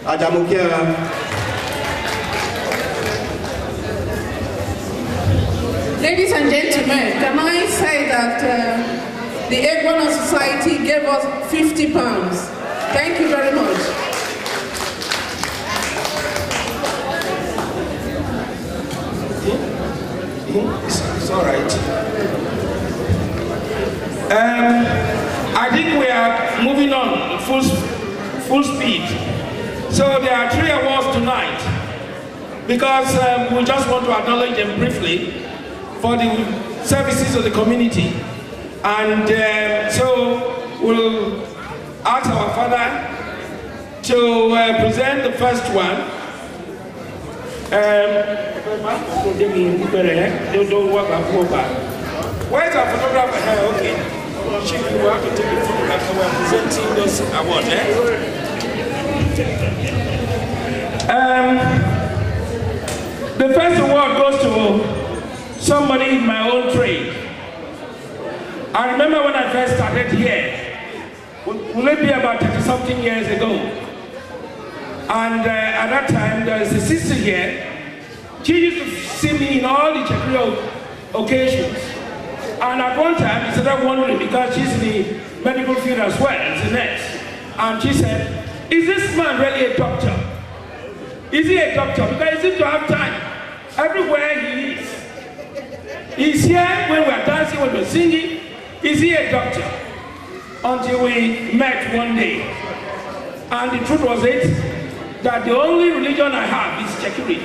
Ajamukia. Ladies and gentlemen, can I say that the Equino Society gave us £50. Thank you very much. It's all right. I think we are moving on full speed. So there are 3 awards tonight because we just want to acknowledge them briefly for the services of the community. And so we'll ask our father to present the first one. Don't work and go back. Where's our photographer here? Okay. Chief, you have to take the photograph when we're presenting this award. The first award goes to somebody in my own trade. I remember when I first started here, will it be about 30-something years ago? And at that time, there was a sister here. She used to see me in all the Chakri occasions. And at one time, she started wondering, because she's in the medical field as well, as a nurse. And she said, is this man really a doctor? Is he a doctor? Because he seems to have time everywhere he is. He's here when we're dancing, when we're singing. Is he a doctor? Until we met one day. And the truth was that the only religion I have is Chekiri.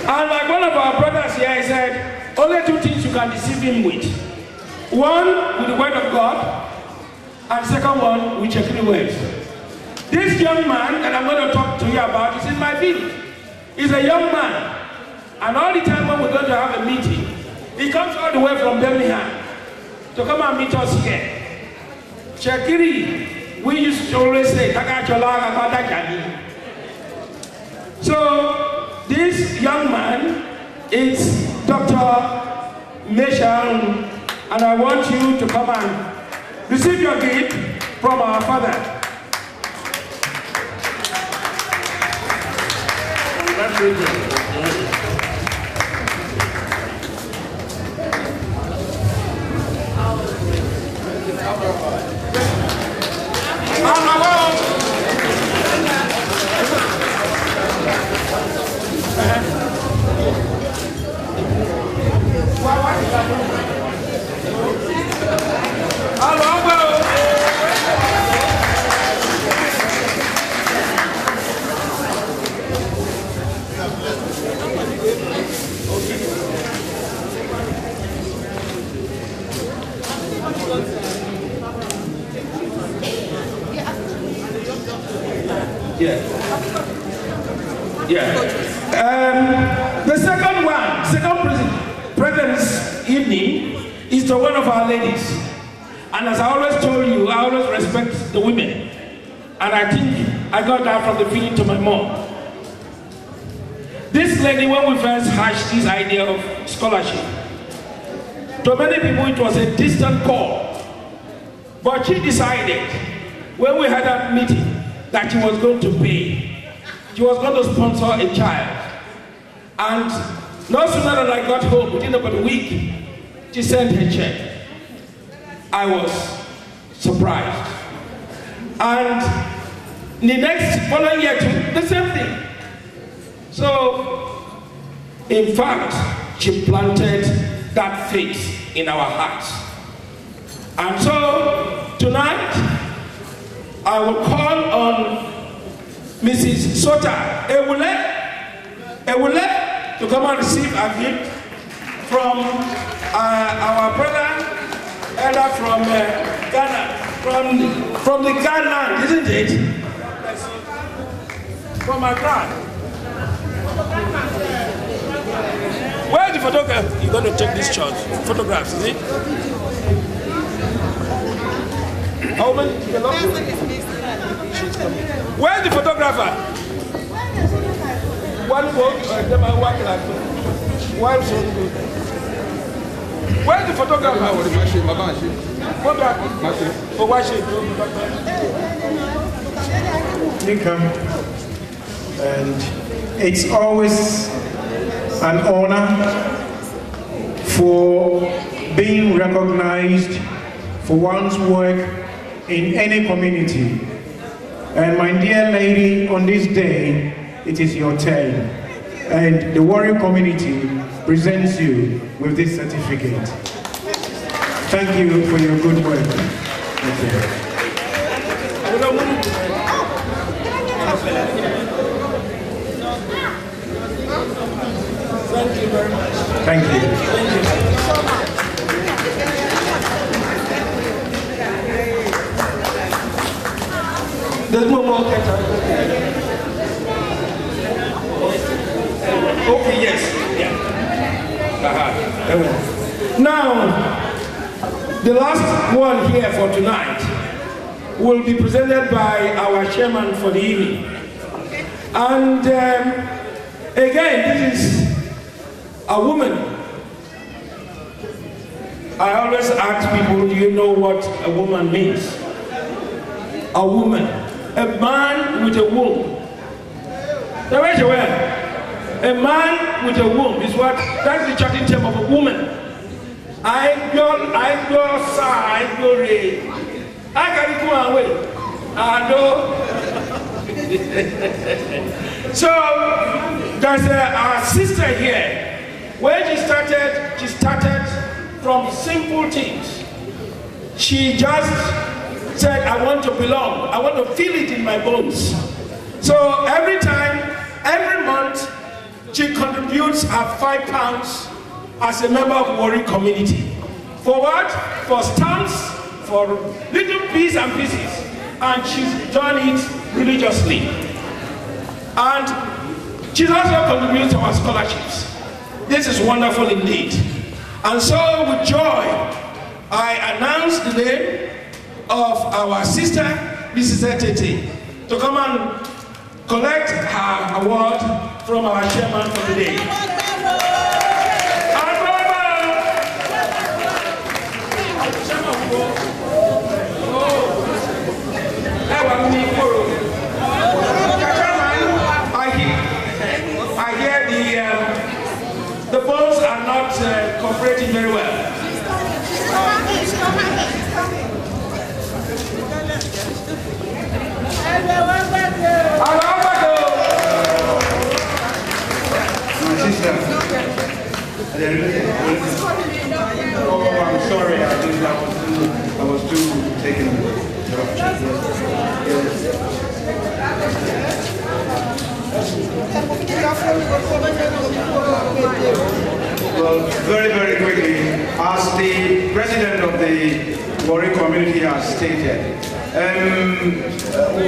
And like one of our brothers here, he said, only two things you can deceive him with. One, with the word of God, and second one, with Chekiri words. This young man that I'm going to talk to you about is in my village. He's a young man. And all the time when we're going to have a meeting, he comes all the way from Birmingham to come and meet us here. Chekiri, we used to always say, so, this young man is Dr. Meshan, and I want you to come and receive your gift from our father. The second presence evening is to one of our ladies. And as I always told you, I always respect the women. And I think I got that from the feeling to my mom. This lady, when we first hatched this idea of scholarship, to many people it was a distant call. But she decided, when we had that meeting, that she was going to pay. She was going to sponsor a child. And no sooner than I got home, within about a week, she sent her check. I was surprised. And the next following year too, the same thing. So, in fact, she planted that faith in our hearts. And so, tonight, I will call on Mrs. Sota Ewule to come and receive a gift from our brother, elder from Ghana, from the Ghana, isn't it? From Accra. Where's the photograph? You're going to take this shot. Photographs, is it? How many? Where's the photographer? One boat, one so good. Where's the photographer? You come, and it's always an honor for being recognized for one's work in any community. And my dear lady, on this day, it is your turn. And the Warri community presents you with this certificate. Thank you for your good work. Thank you. Thank you very much. Thank you. Thank you so much. There's no more ketchup. Okay, yes. Yeah. Now, the last one here for tonight will be presented by our chairman for the evening. And again, this is a woman. I always ask people, do you know what a woman means? A woman. A man with a womb. Now, where's your way? A man with a womb is what, that's the chatting term of a woman. I go, say, I go, I can go away. So there's our sister here. When she started from simple things. She just said, I want to belong. I want to feel it in my bones. So every month, she contributes her £5 as a member of Warri community. For what? For stamps, for little bits and pieces. And she's done it religiously. And she's also contributed to our scholarships. This is wonderful indeed. And so with joy, I announce the name of our sister, Mrs. Etete, to come and collect her award from our chairman for the day. I hear the phones are not cooperating very well. My sister. Oh, I'm sorry. I think I was too taken. Well, very, very quickly, as the president of the Warri community has stated,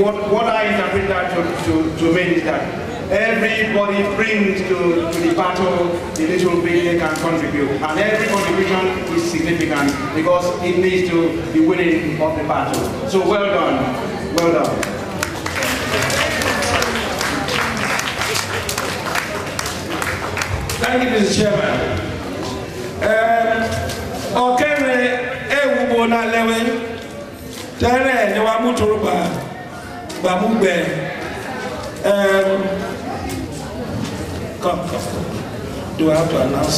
what I interpret that to mean is that everybody brings to the battle the little bit they can contribute, and every contribution is significant because it needs to be winning of the battle. So well done, well done. Thank you, Mr. Chairman. Na lewe tẹ́rẹ̀ ni wàá mú toro bàmú gbẹ come. Do I have to announce?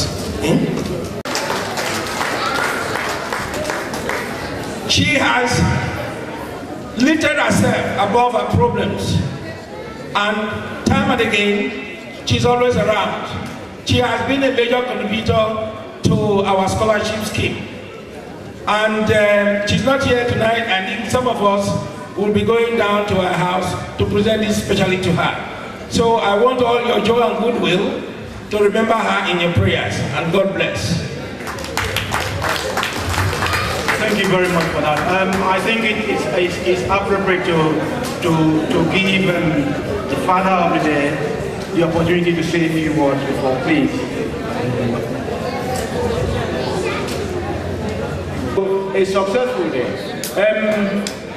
She has lifted herself above her problems, and time and again she's always around. She has been a major contributor to our scholarship scheme. And she's not here tonight, and some of us will be going down to her house to present this specially to her. So I want all your joy and goodwill to remember her in your prayers, and God bless. Thank you very much for that. I think it's appropriate to give the father of the day the opportunity to say a few words before, please. A successful day.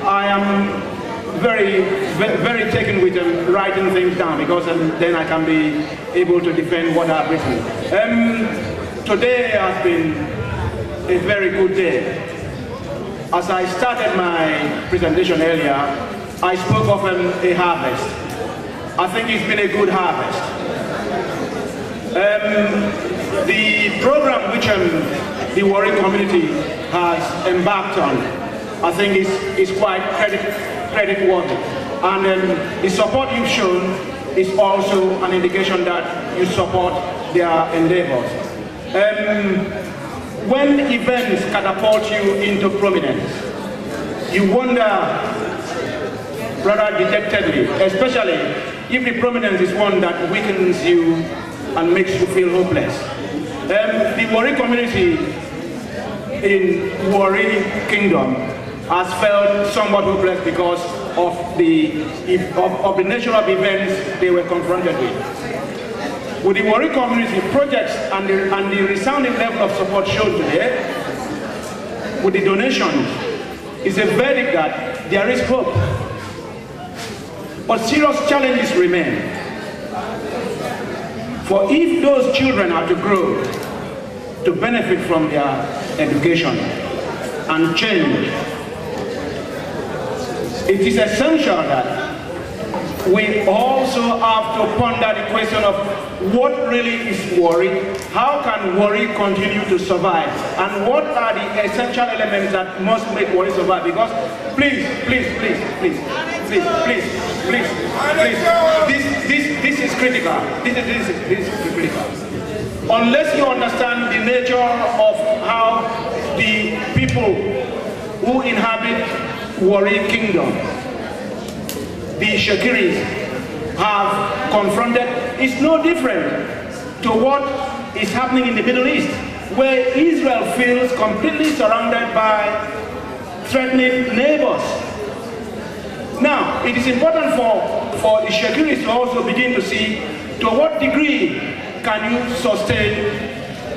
I am very taken with writing things down, because then I can be able to defend what I've written. Today has been a very good day. As I started my presentation earlier, I spoke of a harvest. I think it's been a good harvest. The program which the Warri community has embarked on, I think is quite credit-worthy. And the support you've shown is also an indication that you support their endeavors. When events catapult you into prominence, you wonder rather detectively, especially if the prominence is one that weakens you and makes you feel hopeless. The Warri community in Warri Kingdom has felt somewhat hopeless because of the nature of events they were confronted with. With the Warri community, projects and the resounding level of support shown today, with the donations, is a verdict that there is hope. But serious challenges remain. For if those children are to grow, to benefit from their education and change, it is essential that we also have to ponder the question of what really is Warri, how can Warri continue to survive, and what are the essential elements that must make Warri survive. Because please, This is critical. This is critical. Unless you understand the nature of how the people who inhabit Warri Kingdom, the Shakiris, have confronted, it's no different to what is happening in the Middle East, where Israel feels completely surrounded by threatening neighbors. Now, it is important for the Shakiris to also begin to see to what degree can you sustain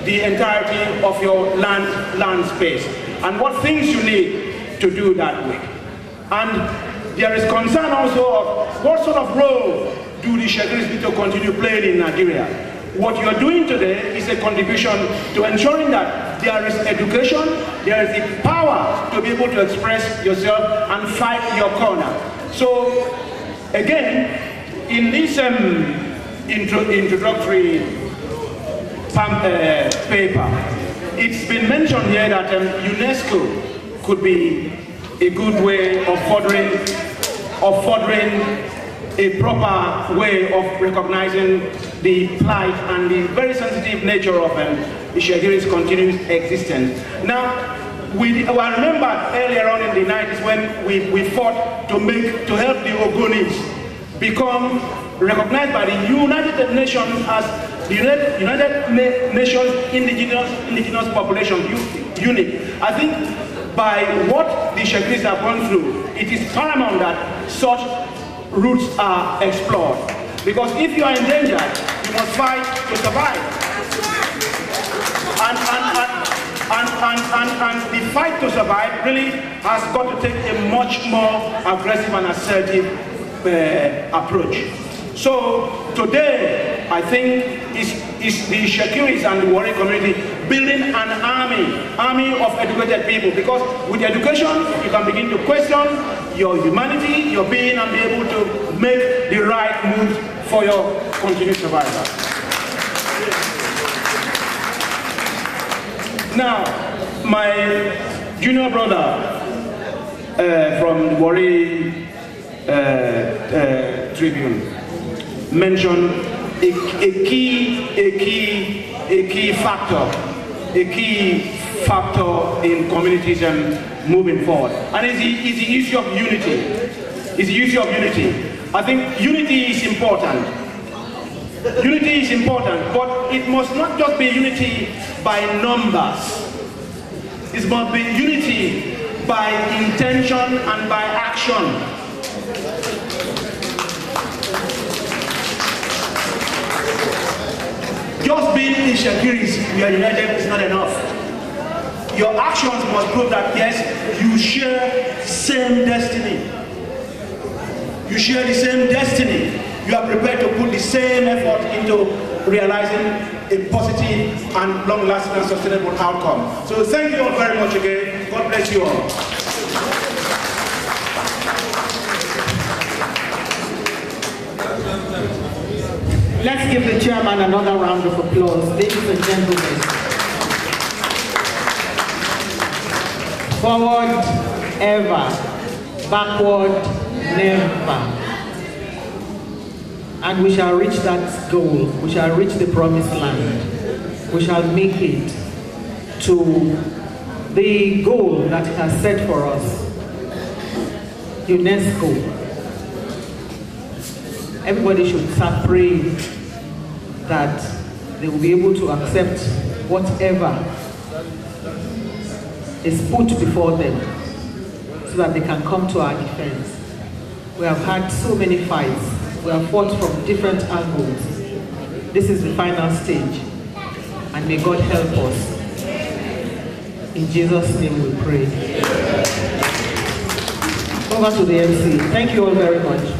the entirety of your land space, and what things you need to do that with. And there is concern also of what sort of role do the Shakiris need to continue playing in Nigeria. What you are doing today is a contribution to ensuring that there is education, there is the power to be able to express yourself and fight your corner. So, again, in this introductory paper, it's been mentioned here that UNESCO could be a good way of furthering a proper way of recognizing the plight and the very sensitive nature of the Shakiris' continuous existence. Now, I remember earlier on in the 90s when we fought to help the Ogonis become recognized by the United Nations as the United Nations Indigenous Population Unit. I think by what the Shakiris have gone through, it is paramount that such routes are explored. Because if you are in danger, you must fight to survive. And the fight to survive really has got to take a much more aggressive and assertive approach. So today, I think is the Shakiris and the Warri community building an army of educated people, because with education you can begin to question your humanity, your being, and be able to make the right moves for your continued survival. Now, my junior brother from the Warri Tribune mentioned a key factor in communities moving forward, and it's the issue of unity. It's the issue of unity. I think unity is important. Unity is important, but it must not just be unity by numbers. It must be unity by intention and by action. Just being in Shakiris, we are united, is not enough. Your actions must prove that yes, you share the same destiny. You share the same destiny. You are prepared to put the same effort into realizing a positive and long-lasting and sustainable outcome. So thank you all very much again. God bless you all. Let's give the chairman another round of applause, ladies and gentlemen. Forward, ever. Backward, never. And we shall reach that goal. We shall reach the promised land. We shall make it to the goal that it has set for us. UNESCO. Everybody should start praying that they will be able to accept whatever is put before them so that they can come to our defense. We have had so many fights. We have fought from different angles. This is the final stage, and may God help us. In Jesus' name we pray. Over to the MC. Thank you all very much.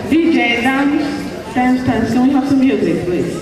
DJ, dance, can we have some music, please?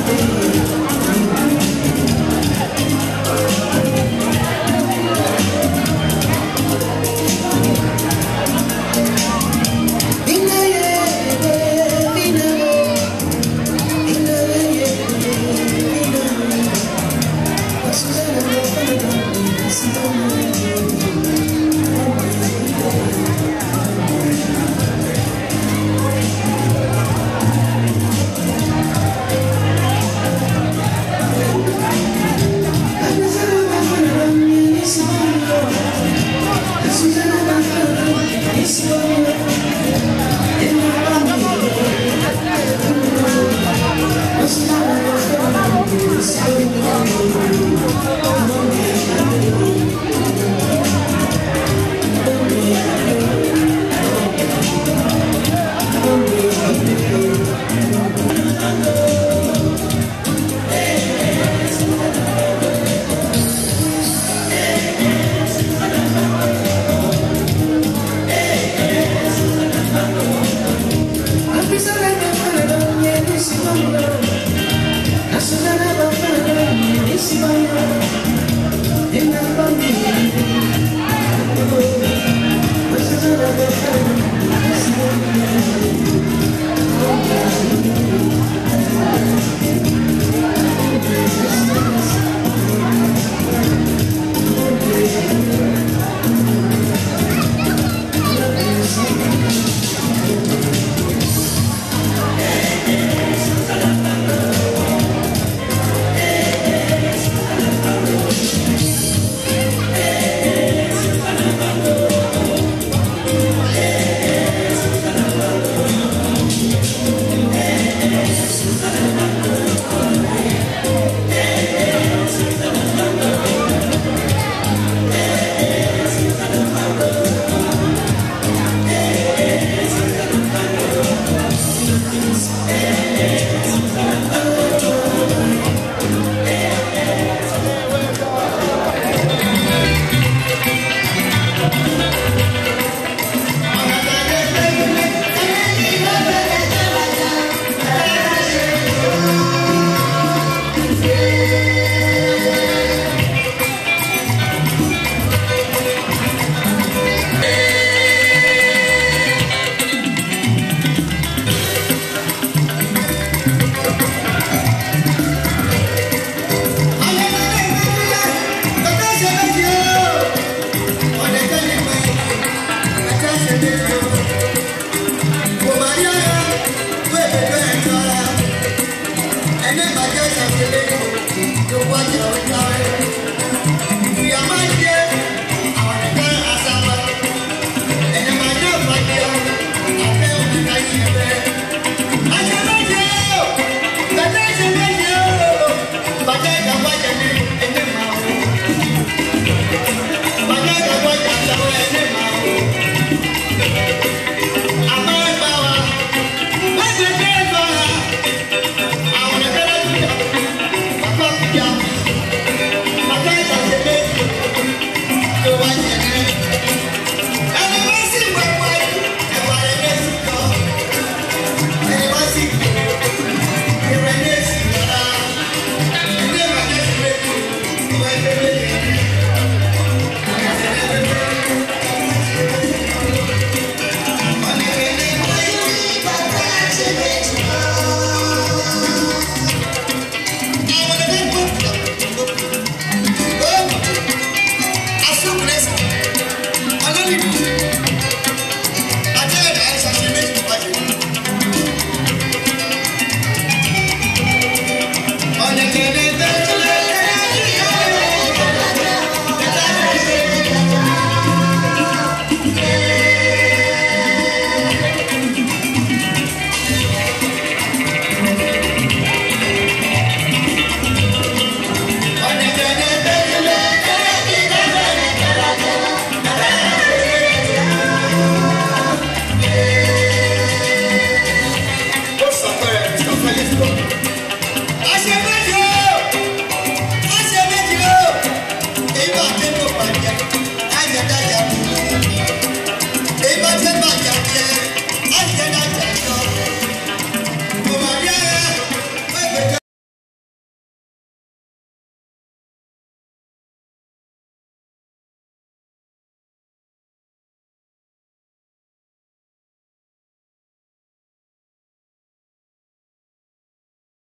Thank you.